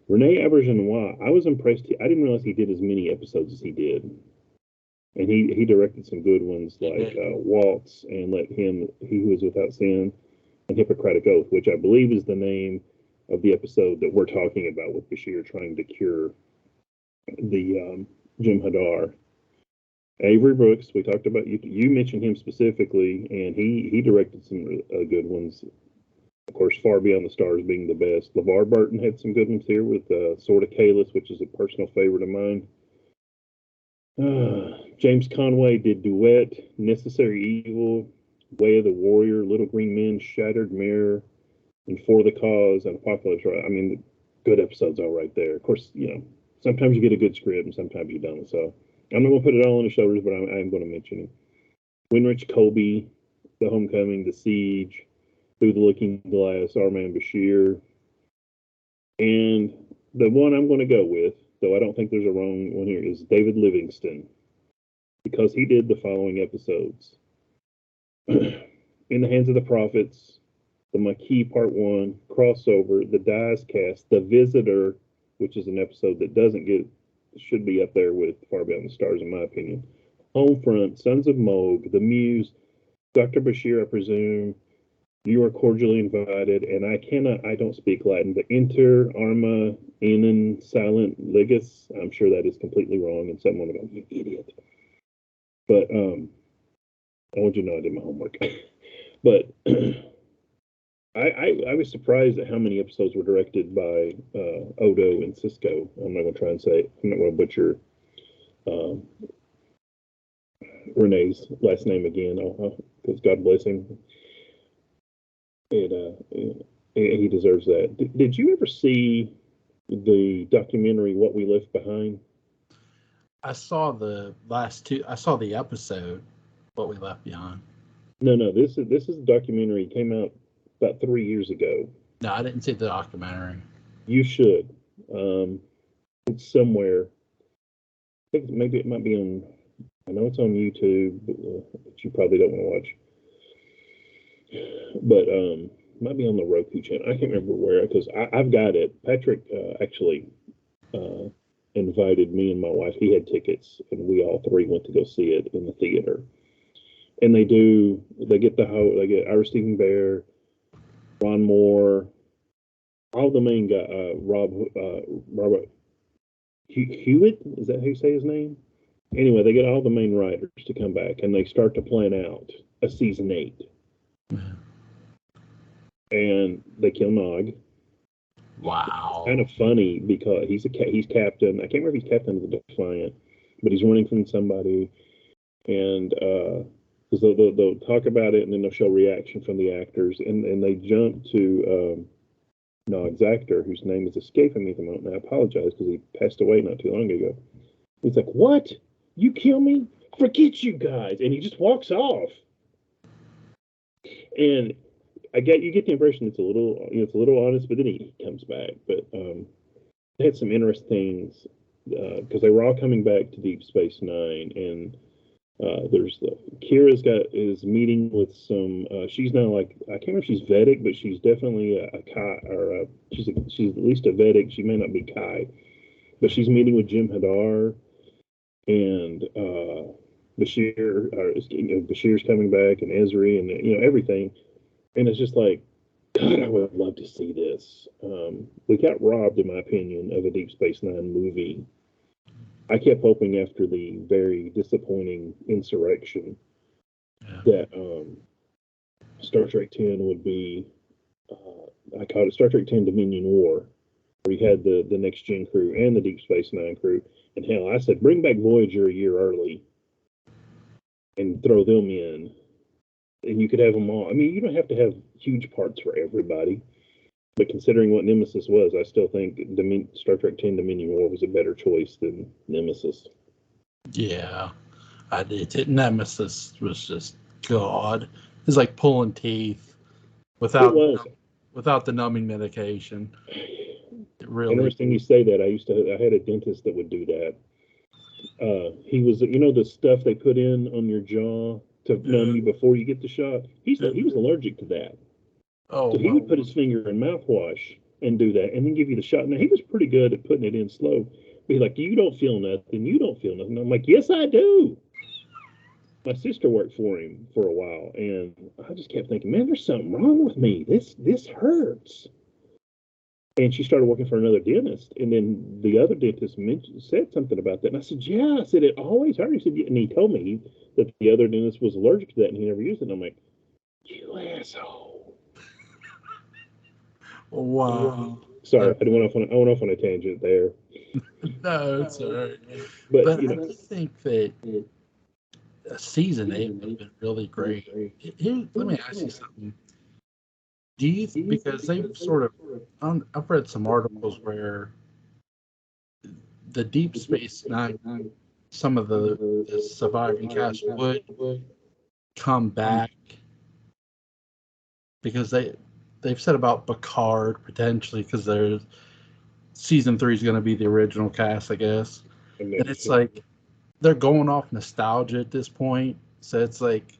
Rene Auberjonois, I was impressed. I didn't realize he did as many episodes as he did, and he directed some good ones like Waltz and He Who Is Without Sin, and Hippocratic Oath, which I believe is the name of the episode that we're talking about with Bashir trying to cure the Jem'Hadar. Avery Brooks, we talked about, you mentioned him specifically, and he directed some good ones. Of course, Far Beyond the Stars being the best. LeVar Burton had some good ones here with Sword of Kahless, which is a personal favorite of mine. James Conway did Duet, Necessary Evil, Way of the Warrior, Little Green Men, Shattered Mirror, and For the Cause, and Apocalypse. I mean, good episodes all right there. Of course, sometimes you get a good script and sometimes you don't. So I'm not going to put it all on his shoulders, but I'm going to mention him. Winrich Kobe, The Homecoming, The Siege, Through the Looking Glass, Our Man Bashir. And the one I'm going to go with, though I don't think there's a wrong one here, is David Livingston, because he did the following episodes. In the Hands of the Prophets, The Maquis Part 1, Crossover, The Dice Cast, The Visitor, which is an episode that should be up there with Far Beyond the Stars, in my opinion. Homefront, Sons of Moog, The Muse, Dr. Bashir, I presume, You Are Cordially Invited, and I don't speak Latin, but Inter Arma Enon Silent Legis. I'm sure that is completely wrong, and someone will go, you idiot. But I want you to know I did my homework. But I was surprised at how many episodes were directed by Odo and Cisco. I'm not going to try and say, I'm not going to butcher um, Renee's last name again, because God bless him. He deserves that. Did you ever see the documentary What We Left Behind? I saw the last two. I saw the episode, What We Left Behind. No. This is a documentary. It came out about 3 years ago. No, I didn't see the documentary. You should. It's somewhere. I think maybe it might be on. I know it's on YouTube, but you probably don't want to watch. But might be on the Roku channel. I can't remember where, because I've got it. Patrick actually invited me and my wife. He had tickets, and we all three went to go see it in the theater. And they get Ira Stephen Bear, Ron Moore, all the main guy, Robert Hewitt, is that how you say his name? Anyway, they get all the main writers to come back, and they start to plan out a season 8. And they kill Nog. Wow. It's kind of funny because he's captain. I can't remember if he's captain of the Defiant, but he's running from somebody, and because they'll talk about it, and then they'll show reaction from the actors, and they jump to Nog's actor, whose name is escaping me at the moment, and I apologize because he passed away not too long ago. He's like, "What? You kill me? Forget you guys!" And he just walks off. And you get the impression it's a little honest, but then he comes back. But they had some interesting things because they were all coming back to Deep Space Nine, and Kira's is meeting with some. She's now like, I can't remember if she's Vedic, but she's definitely a Kai, or she's at least a Vedic. She may not be Kai, but she's meeting with Jim Hadar, and Bashir's coming back, and Ezri, and everything. And it's just like, God, I would love to see this. We got robbed, in my opinion, of a Deep Space Nine movie. I kept hoping after the very disappointing Insurrection that Star Trek 10 would be, I called it Star Trek 10 Dominion War, where you had the Next Gen crew and the Deep Space Nine crew. And hell, I said, bring back Voyager a year early and throw them in. And you could have them all. I mean, you don't have to have huge parts for everybody. But considering what Nemesis was, I still think Star Trek 10 Dominion War was a better choice than Nemesis. Yeah, I did. Nemesis was just God. It's like pulling teeth without the numbing medication. Really interesting you say that. I had a dentist that would do that. He was, the stuff they put in on your jaw to numb you before you get the shot. He was allergic to that. Oh, so he would put his finger in mouthwash and do that, and then give you the shot. Now, he was pretty good at putting it in slow. Be like, you don't feel nothing. You don't feel nothing. I'm like, yes, I do. My sister worked for him for a while, and I just kept thinking, man, there's something wrong with me. This hurts. And she started working for another dentist, and then the other dentist said something about that. And I said, yeah. I said, it always hurt. He said, yeah. And he told me that the other dentist was allergic to that, and he never used it. And I'm like, you asshole. Wow. Sorry, I went off on a tangent there. No, it's all right. But I think that season 8 would have been really great. Let me ask you something. Do you because they've sort of I've read some articles where the Deep Space Nine, some of the surviving cast would come back because they've said about Picard potentially, because there's season 3 is going to be the original cast, I guess. And it's like they're going off nostalgia at this point. So it's like,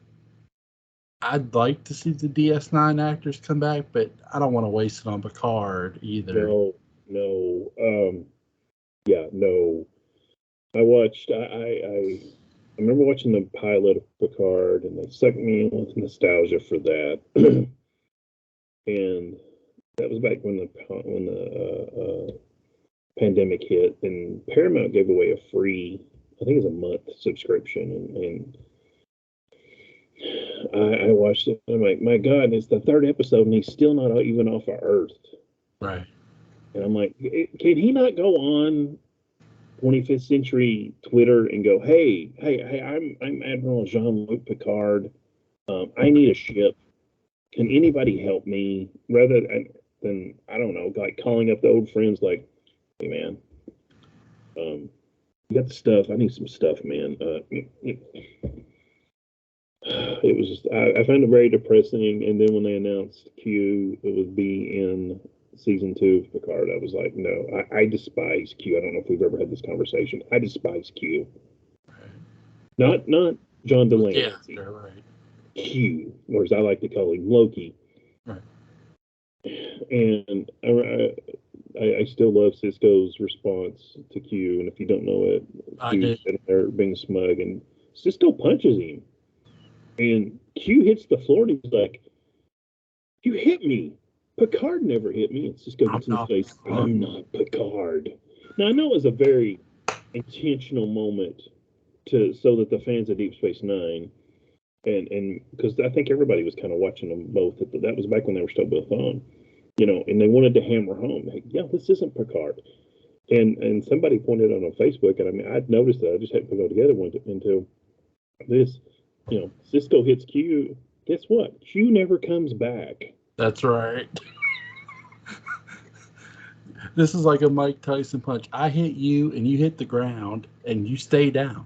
I'd like to see the DS9 actors come back, but I don't want to waste it on Picard either. No. I watched. I remember watching the pilot of Picard, and they sucked me in with nostalgia for that. And that was back when the pandemic hit, and Paramount gave away a free, I think it's a month subscription, and I watched it. I'm like, my God, it's the third episode, and he's still not even off of Earth. Right. And I'm like, can he not go on 25th century Twitter and go, hey, I'm Admiral Jean-Luc Picard. I need a ship. Can anybody help me? Rather than I don't know, like calling up the old friends, like, hey man, you got the stuff. I need some stuff, man. It was just I found it very depressing. And then when they announced Q, it would be in season 2 of Picard, I was like, no, I despise Q. I don't know if we've ever had this conversation. I despise Q. Not John Delaney. Yeah, right. Q, or as I like to call him, Loki. Right. And I still love Cisco's response to Q. And if you don't know it, Q's sitting there being smug, and Cisco punches him. And Q hits the floor, and he's like, "You hit me. Picard never hit me." And Cisco gets in his face, "I'm not Picard." Now, I know it was a very intentional moment so that the fans of Deep Space Nine, and because I think everybody was kind of watching them both. That was back when they were still both on, and they wanted to hammer home, like, yeah, this isn't Picard. And somebody pointed out on Facebook, and I mean, I'd noticed that. I just hadn't put it all together until this. Cisco hits Q. Guess what? Q never comes back. That's right. This is like a Mike Tyson punch. I hit you, and you hit the ground, and you stay down.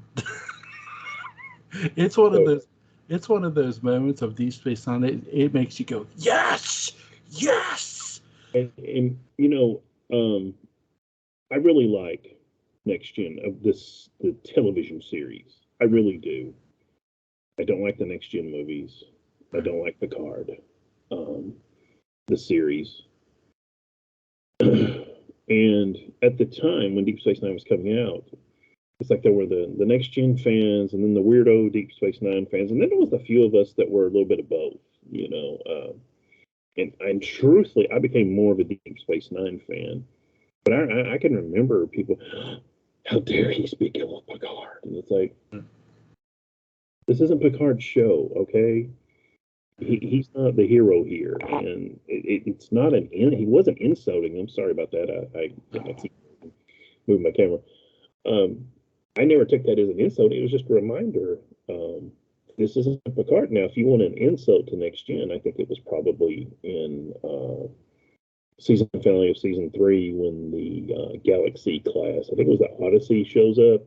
It's one of those. It's one of those moments of Deep Space Nine. It makes you go, yes, yes. And I really like Next Gen of the television series. I really do. I don't like the Next Gen movies. I don't like Picard, the series. And at the time when Deep Space Nine was coming out, it's like there were the Next Gen fans, and then the weirdo Deep Space Nine fans, and then there was a few of us that were a little bit of both, and truthfully, I became more of a Deep Space Nine fan. But I can remember people, how dare he speak ill of Picard? And it's like, this isn't Picard's show, okay? He's not the hero here, and it's not he wasn't insulting. I'm sorry about that. I keep moving my camera. I never took that as an insult. It was just a reminder. This isn't Picard. Now, if you want an insult to Next Gen, I think it was probably in season finale of season 3 when the Galaxy class, I think it was the Odyssey, shows up,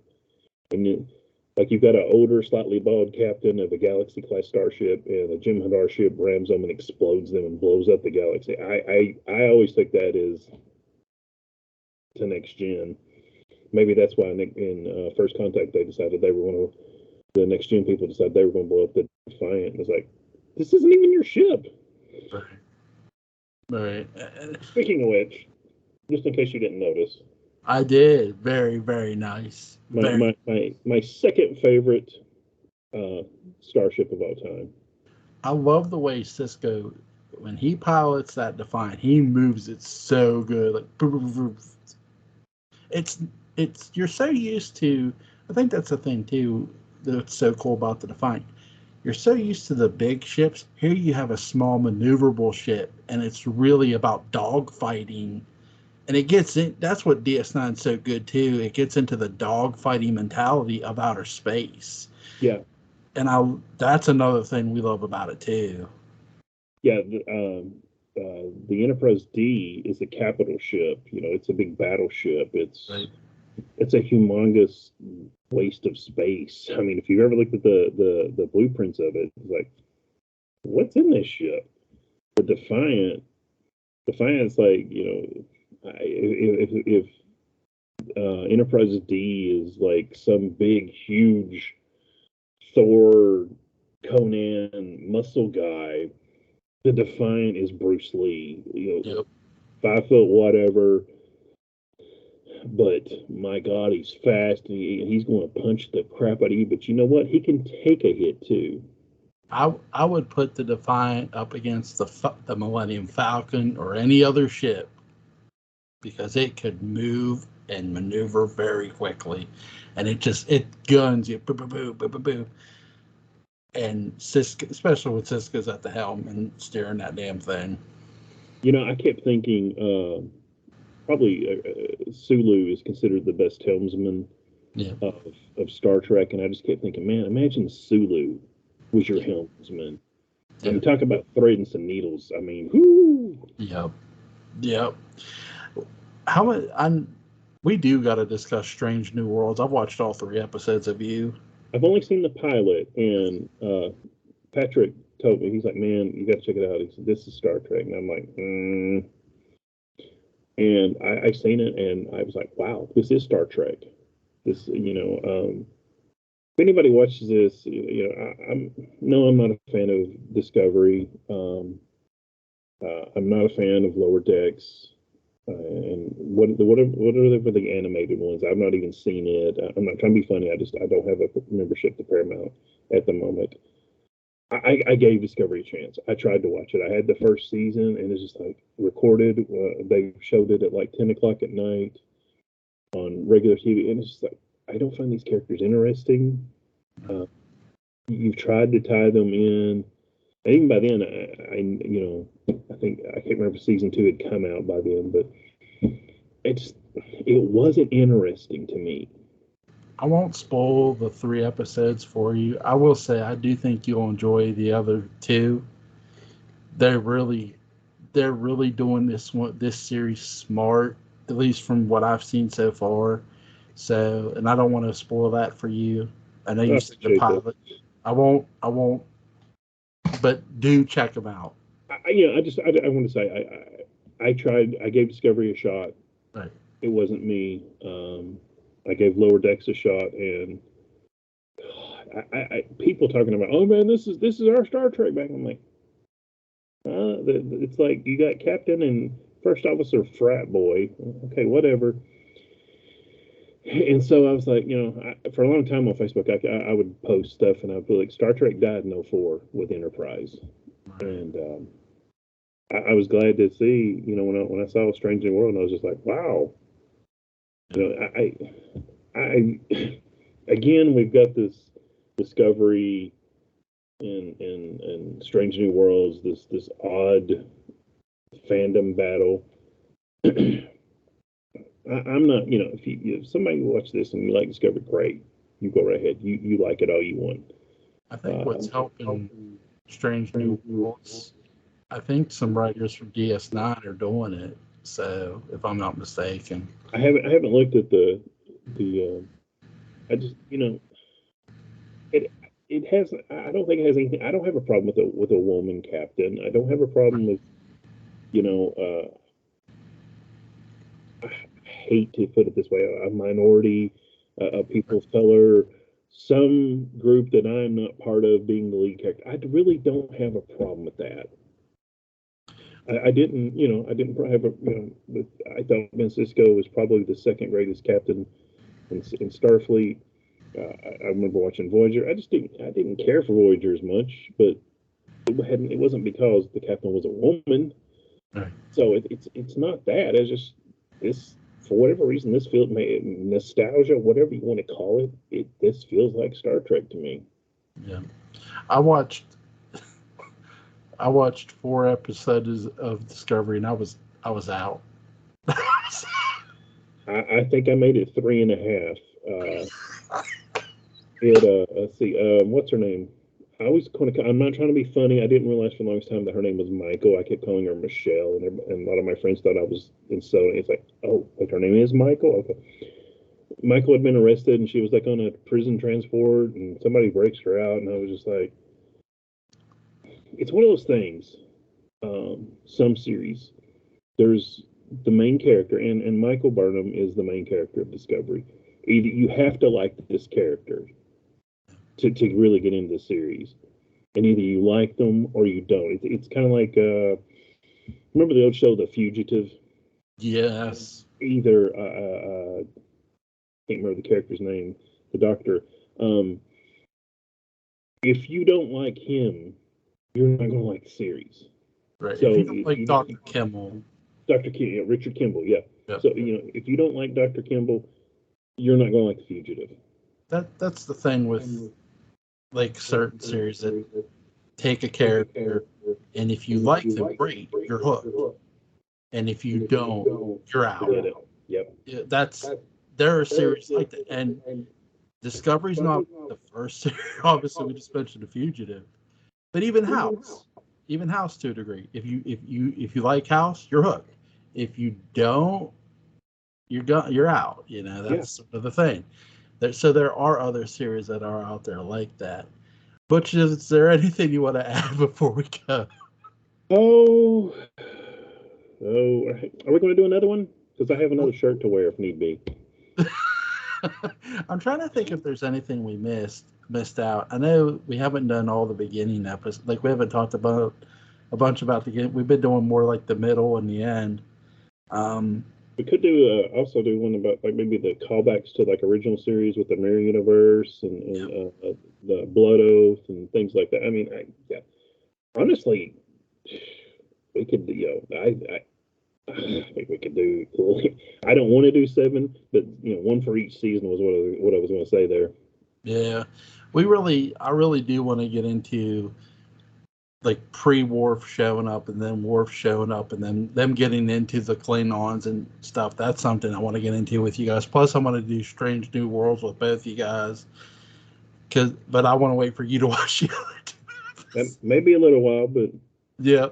and like you've got an older, slightly bald captain of a Galaxy class starship, and a Jim Hadar ship rams them and explodes them and blows up the Galaxy. I always think that is to Next Gen. Maybe that's why in First Contact they decided they were going to. The Next Gen people decided they were going to blow up the Defiant. It's like, this isn't even your ship. Right. Speaking of which, just in case you didn't notice, I did. Very, very nice. My second favorite starship of all time. I love the way Cisco, when he pilots that Defiant, he moves it so good. Like, it's you're so used to. I think that's the thing too that's so cool about the Defiant. You're so used to the big ships. Here you have a small maneuverable ship, and it's really about dogfighting. And it gets in. That's what DS9 is so good too. It gets into the dogfighting mentality of outer space. Yeah, and that's another thing we love about it too. Yeah, the Enterprise D is a capital ship. It's a big battleship. It's a humongous waste of space. I mean, if you've ever looked at the blueprints of it, it's like, what's in this ship? The Defiant's like, if Enterprise D is like some big, huge Thor, Conan muscle guy, the Defiant is Bruce Lee. 5 foot whatever. But my God, he's fast. He's going to punch the crap out of you. But you know what? He can take a hit too. I would put the Defiant up against the Millennium Falcon or any other ship because it could move and maneuver very quickly, and it guns you. Boom, boom, boom, boom, boom, boom. and Siska, especially with Siska's at the helm and steering that damn thing. I kept thinking probably Sulu is considered the best helmsman Yeah. of Star Trek, and I just kept thinking, man, imagine Sulu was your helmsman. I mean, talk about threading some needles. I mean, whoo. Yep. How much? We do got to discuss Strange New Worlds. I've watched all 3 episodes of you. I've only seen the pilot, and Patrick told me, he's like, man, you got to check it out. He said, this is Star Trek, and I'm like, And I seen it, and I was like, wow, this is Star Trek. This, if anybody watches this, I'm not a fan of Discovery. I'm not a fan of Lower Decks. And whatever the animated ones, I've not even seen it. I'm not trying to be funny. I don't have a membership to Paramount at the moment. I gave Discovery a chance. I tried to watch it. I had the first season, and it's just like recorded. They showed it at like 10 o'clock at night on regular TV, and it's just like I don't find these characters interesting. You've tried to tie them in, and even by then, I think I can't remember if season 2 had come out by then, but it wasn't interesting to me. I won't spoil the 3 episodes for you. I will say I do think you'll enjoy the other 2. They're really doing this series smart, at least from what I've seen so far. So, and I don't want to spoil that for you. I know you've seen the pilot. I won't. But do check them out. I want to say I tried. I gave Discovery a shot. Right. It wasn't me. I gave Lower Decks a shot, and people talking about, oh man, this is our Star Trek back. I'm like, it's like you got Captain and First Officer frat boy. Okay, whatever. And so I was like, for a long time on Facebook, I would post stuff, and I'd be like, Star Trek died in 2004 with Enterprise, and I was glad to see, when I saw Strange New World, I was just like, wow. I again, we've got this Discovery and Strange New Worlds, this odd fandom battle. I'm not, if somebody watch this and you like Discovery, great. You go right ahead. You like it all you want. I think what's helping Strange New Worlds, I think some writers from DS9 are doing it. So, if I'm not mistaken, I haven't looked at the I just it has. I don't think it has anything. I don't have a problem with a woman captain. I don't have a problem with I hate to put it this way, a minority, a people of color, some group that I'm not part of being the lead character. I really don't have a problem with that. I didn't have I thought Ben Sisko was probably the second greatest captain in Starfleet. I remember watching Voyager. I didn't care for Voyager as much, but it wasn't because the captain was a woman. Right. So it's not that. It's just this, for whatever reason, this feels nostalgia, whatever you want to call it. This feels like Star Trek to me. Yeah, I watched 4 episodes of Discovery, and I was out. I think I made it 3.5. Let's see. What's her name? I'm not trying to be funny. I didn't realize for the longest time that her name was Michael. I kept calling her Michelle, and a lot of my friends thought I was insulting. It's like, oh, like her name is Michael? Okay. Michael had been arrested, and she was like on a prison transport, and somebody breaks her out, and I was just like, it's one of those things. Some series, there's the main character, and Michael Burnham is the main character of Discovery. Either you have to like this character to really get into the series, and either you like them or you don't. It's kind of like remember the old show The Fugitive? Yes. Either can't remember the character's name, the doctor. If you don't like him, you're not going to like the series. Right. So if you don't like Dr. Kimball. Richard Kimball, yeah. Yep. So if you don't like Dr. Kimball, you're not going to like The Fugitive. That's the thing with like certain series that take a character, and if you like them, great, you're hooked. And if you don't, you're out. Yep. There are series like that, and Discovery's not the first series. Obviously, we just mentioned The Fugitive, but even House to a degree. If you like House, you're hooked. If you don't, you're out. That's sort of the thing. So there are other series that are out there like that. Butch, is there anything you want to add before we go? Oh, are we going to do another one? Because I have another shirt to wear if need be. I'm trying to think if there's anything we missed out. I know we haven't done all the beginning episodes. Like, we haven't talked about a bunch about the game. We've been doing more like the middle and the end. We could also do one about like maybe the callbacks to like original series with the Mirror Universe and the Blood Oath and things like that. I mean, honestly, we could, I think we could do. I don't want to do 7, but one for each season was what I was going to say there. Yeah, I really do want to get into like pre-Worf showing up and then Worf showing up and then them getting into the Klingons and stuff. That's something I want to get into with you guys. Plus, I want to do Strange New Worlds with both you guys. But I want to wait for you to watch the other two. That may be a little while, but yeah.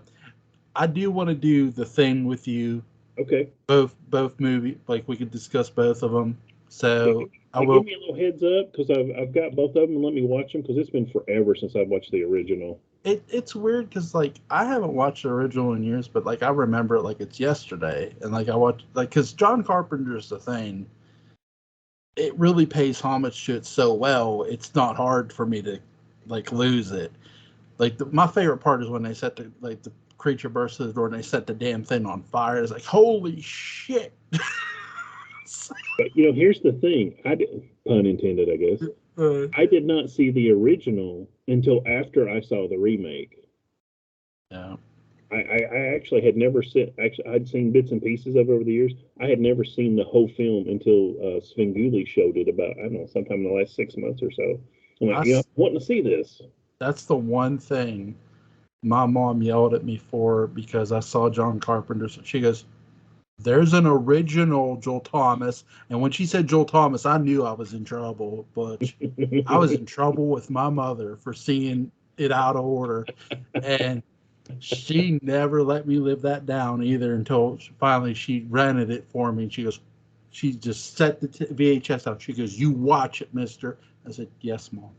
I do want to do The Thing with you. Okay. Both movies, like we could discuss both of them. So I will give me a little heads up because I've got both of them and let me watch them because it's been forever since I've watched the original. It's weird because like I haven't watched the original in years, but like I remember it like it's yesterday, and like I watched like because John Carpenter's The Thing. It really pays homage to it so well. It's not hard for me to like lose it. Like my favorite part is when they set the creature bursts through the door and they set the damn thing on fire. It's like, holy shit. But here's the thing. Pun intended, I guess. I did not see the original until after I saw the remake. Yeah. I actually had never seen. Actually, I'd seen bits and pieces of it over the years. I had never seen the whole film until Svengoolie showed it about, I don't know, sometime in the last 6 months or so. I'm like, I'm wanting to see this. That's the one thing my mom yelled at me for because I saw John Carpenter's. She goes, "There's an original Joel Thomas," and when she said Joel Thomas, I knew I was in trouble. But I was in trouble with my mother for seeing it out of order, and she never let me live that down either until finally she rented it for me. She goes, she just set the VHS out. She goes, "You watch it, mister." I said, "Yes, Mom."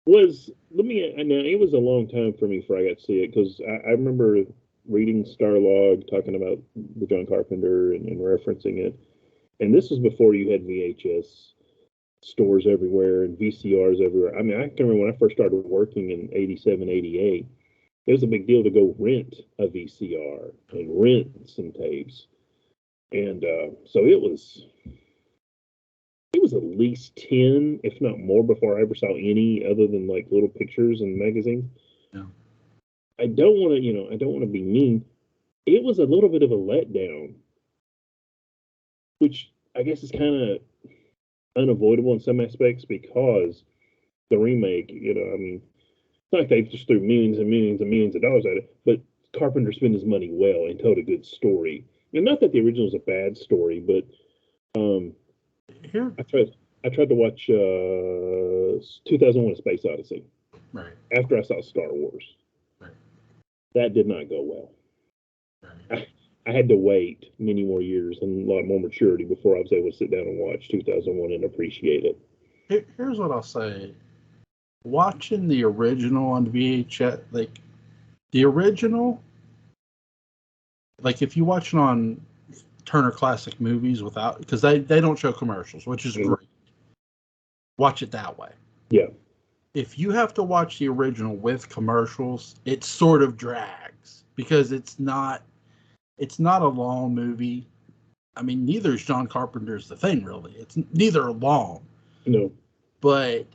It was a long time for me before I got to see it because I remember reading Starlog talking about the John Carpenter and referencing it. And this was before you had VHS stores everywhere and VCRs everywhere. I mean, I can remember when I first started working in 87, 88, it was a big deal to go rent a VCR and rent some tapes. And so it was at least 10, if not more, before I ever saw any other than like little pictures and magazines. Yeah. I don't want to be mean. It was a little bit of a letdown, which I guess is kind of unavoidable in some aspects because the remake, I mean, it's not like they just threw millions and millions and millions of dollars at it, but Carpenter spent his money well and told a good story. And not that the original is a bad story, but I tried to watch 2001: A Space Odyssey. Right. After I saw Star Wars. Right. That did not go well. Right. I had to wait many more years and a lot more maturity before I was able to sit down and watch 2001 and appreciate it. Here's what I'll say. Watching the original on VHS, like the original, like if you watch it on Turner Classic Movies without, because they don't show commercials, which is great. Watch it that way. Yeah. If you have to watch the original with commercials, it sort of drags because it's not a long movie. I mean, neither is John Carpenter's The Thing, really. It's neither long. No. But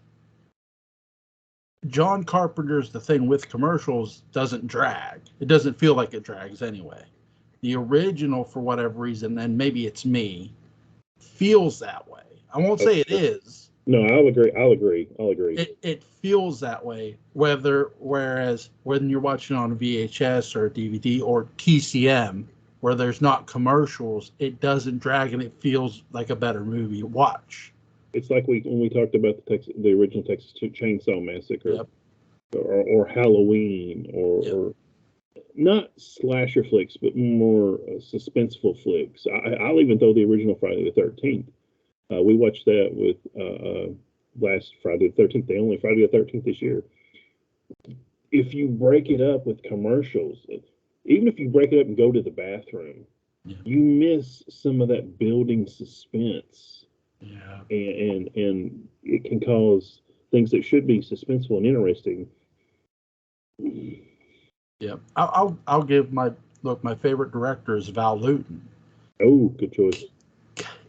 John Carpenter's The Thing with commercials doesn't drag. It doesn't feel like it drags anyway. The original, for whatever reason, and maybe it's me, feels that way. I won't say it is. No, I'll agree. It feels that way. Whereas when you're watching on VHS or DVD or TCM, where there's not commercials, it doesn't drag and it feels like a better movie to watch. It's like when we talked about the original Texas Chainsaw Massacre, yep. or Halloween, or not slasher flicks, but more suspenseful flicks. I'll even throw the original Friday the 13th. We watched that with last Friday the 13th, the only Friday the 13th this year. If you break it up with commercials, even if you break it up and go to the bathroom, you miss some of that building suspense. Yeah. And it can cause things that should be suspenseful and interesting. Yeah. I'll give my favorite director is Val Lewton. Oh, good choice.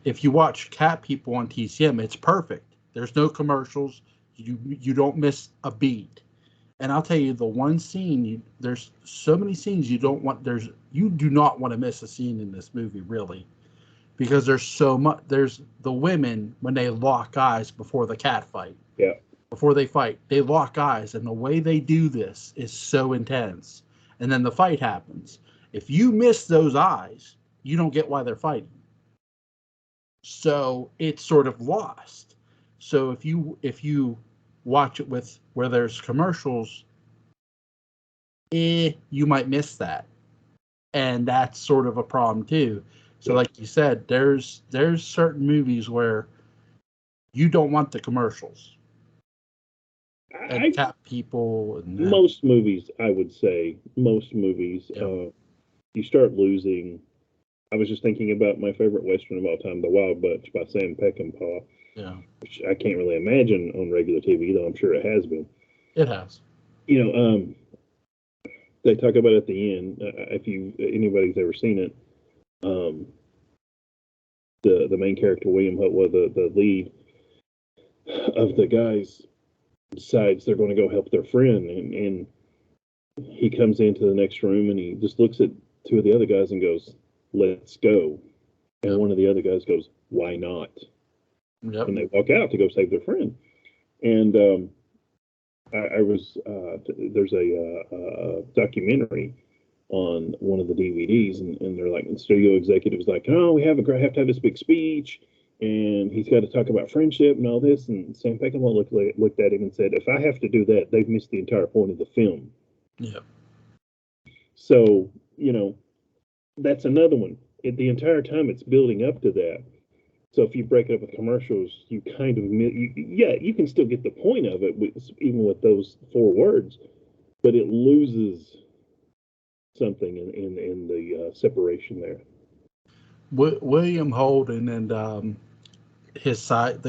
If you watch Cat People on TCM, it's perfect. There's no commercials. You don't miss a beat. And I'll tell you, the one scene, there's so many scenes you do not want to miss a scene in this movie, really, because there's so much. There's the women when they lock eyes before the cat fight. Yeah. Before they fight, they lock eyes, and the way they do this is so intense. And then the fight happens. If you miss those eyes, you don't get why they're fighting. So it's sort of lost. So if you watch it with where there's commercials, you might miss that, and that's sort of a problem too. So like you said, there's certain movies where you don't want the commercials. And Cat People and most movies, I would say most movies, you start losing. I was just thinking about my favorite Western of all time, The Wild Butch by Sam Peckinpah. Yeah. Which I can't really imagine on regular TV, though I'm sure it has been. It has. They talk about at the end, if anybody's ever seen it, the main character, William Hutwell, the lead of the guys, decides they're going to go help their friend, and he comes into the next room and he just looks at two of the other guys and goes, "Let's go." And one of the other guys goes, "Why not?" Yep. And they walk out to go save their friend. And there's a documentary on one of the DVDs, and they're like, the studio executive was like, "Oh, we have to have this big speech, and he's got to talk about friendship and all this." And Sam Peckinpah looked at him and said, "If I have to do that, they've missed the entire point of the film." Yeah. So, that's another one. The entire time it's building up to that. So if you break it up with commercials, you kind of, you can still get the point of it, even with those 4 words, but it loses something in the separation there. William Holden and the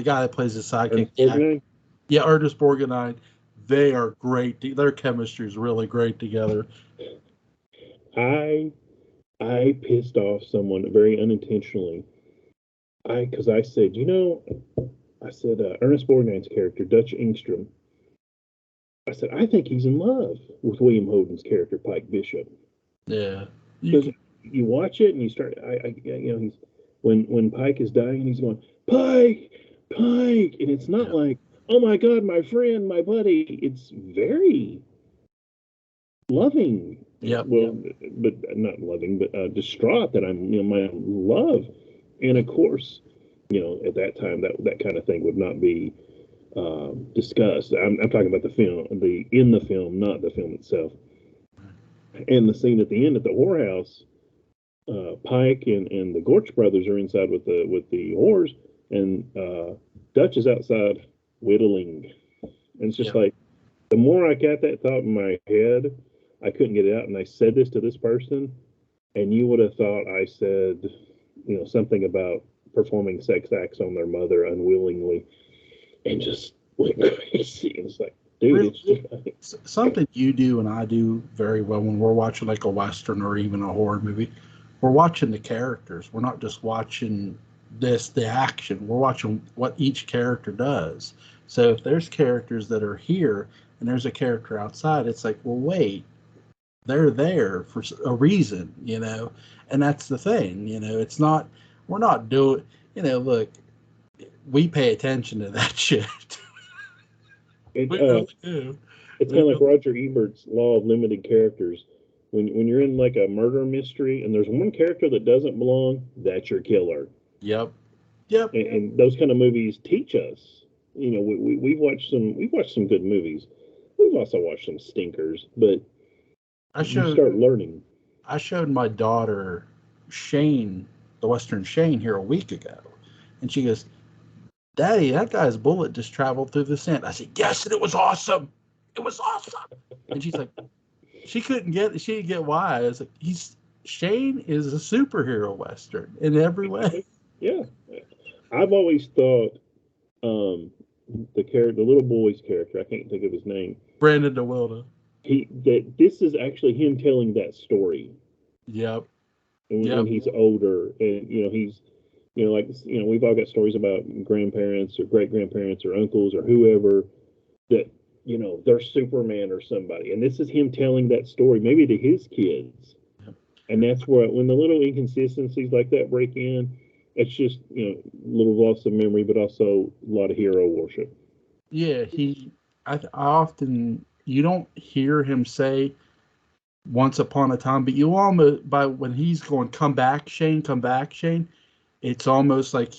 guy that plays his sidekick, Ernest Borgnine, they are great. Their chemistry is really great together. I pissed off someone very unintentionally. Because I said, Ernest Borgnine's character, Dutch Engstrom, I said, I think he's in love with William Holden's character, Pike Bishop. Yeah. Because you watch it and you start, he's when Pike is dying, he's going, "Pike, Pike," and it's not like, "Oh my God, my friend, my buddy." It's very loving. Yeah. Well, but not loving, but distraught that I'm, my love. And of course, at that time, that kind of thing would not be discussed. I'm talking about the film, in the film, not the film itself. And the scene at the end at the whorehouse, Pike and the Gorch brothers are inside with the whores, and Dutch is outside whittling. And it's just like, the more I got that thought in my head, I couldn't get it out. And I said this to this person, and you would have thought I said, something about performing sex acts on their mother unwillingly, and just went crazy. And it's like, dude, it's something you do and I do very well when we're watching like a Western or even a horror movie. We're watching the characters. We're not just watching the action. We're watching what each character does. So if there's characters that are here and there's a character outside, it's like, well, wait, they're there for a reason, and that's the thing, it's not, we're not doing, look, we pay attention to that shit. It, We really do. It's kind of like Roger Ebert's law of limited characters. When you're in like a murder mystery and there's one character that doesn't belong, that's your killer. Yep. And those kind of movies teach us. You know, we've watched some good movies. We've also watched some stinkers, but you start learning. I showed my daughter Shane, the Western Shane, here a week ago, and she goes, "Daddy, that guy's bullet just traveled through the sand." I said, "Yes, and it was awesome. It was awesome." And she's like, she didn't get why. I was like, Shane is a superhero Western in every way. Yeah. I've always thought the little boy's character, I can't think of his name. Brandon DeWilde. That this is actually him telling that story. Yep. When he's older, and he's we've all got stories about grandparents or great grandparents or uncles or whoever that they're Superman or somebody, and this is him telling that story maybe to his kids. Yep. And that's where when the little inconsistencies like that break in, it's just little loss of memory, but also a lot of hero worship. Yeah, I often, you don't hear him say once upon a time, but you almost, by when he's going, come back Shane, it's almost like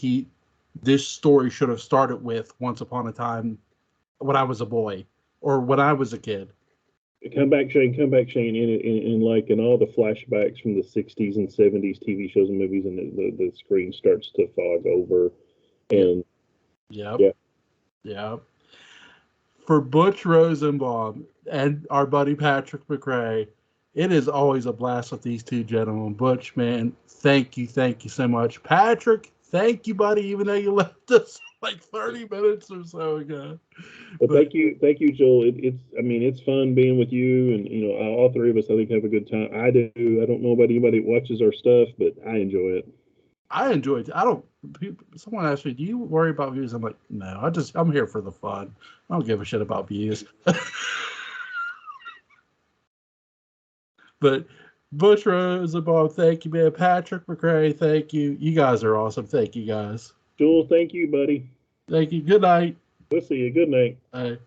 this story should have started with once upon a time when I was a boy or when I was a kid. Come back Shane, in like in all the flashbacks from the 60s and 70s TV shows and movies, and the screen starts to fog over. And yeah. For Butch Rosenbaum and our buddy Patrick McCray, it is always a blast with these two gentlemen. Butch, man, thank you so much. Patrick, thank you, buddy, even though you left us like 30 minutes or so ago. Well, thank you, Joel. It's fun being with you, and all three of us I think have a good time. I do. I don't know about anybody that watches our stuff, but I enjoy it. I enjoy it. Someone asked me, "Do you worry about views?" I'm like, no. I'm here for the fun. I don't give a shit about views. But Butch Rosenbaum, thank you, man. Patrick McCray, thank you. You guys are awesome. Thank you, guys. Joel, thank you, buddy. Thank you. Good night. We'll see you. Good night. All right.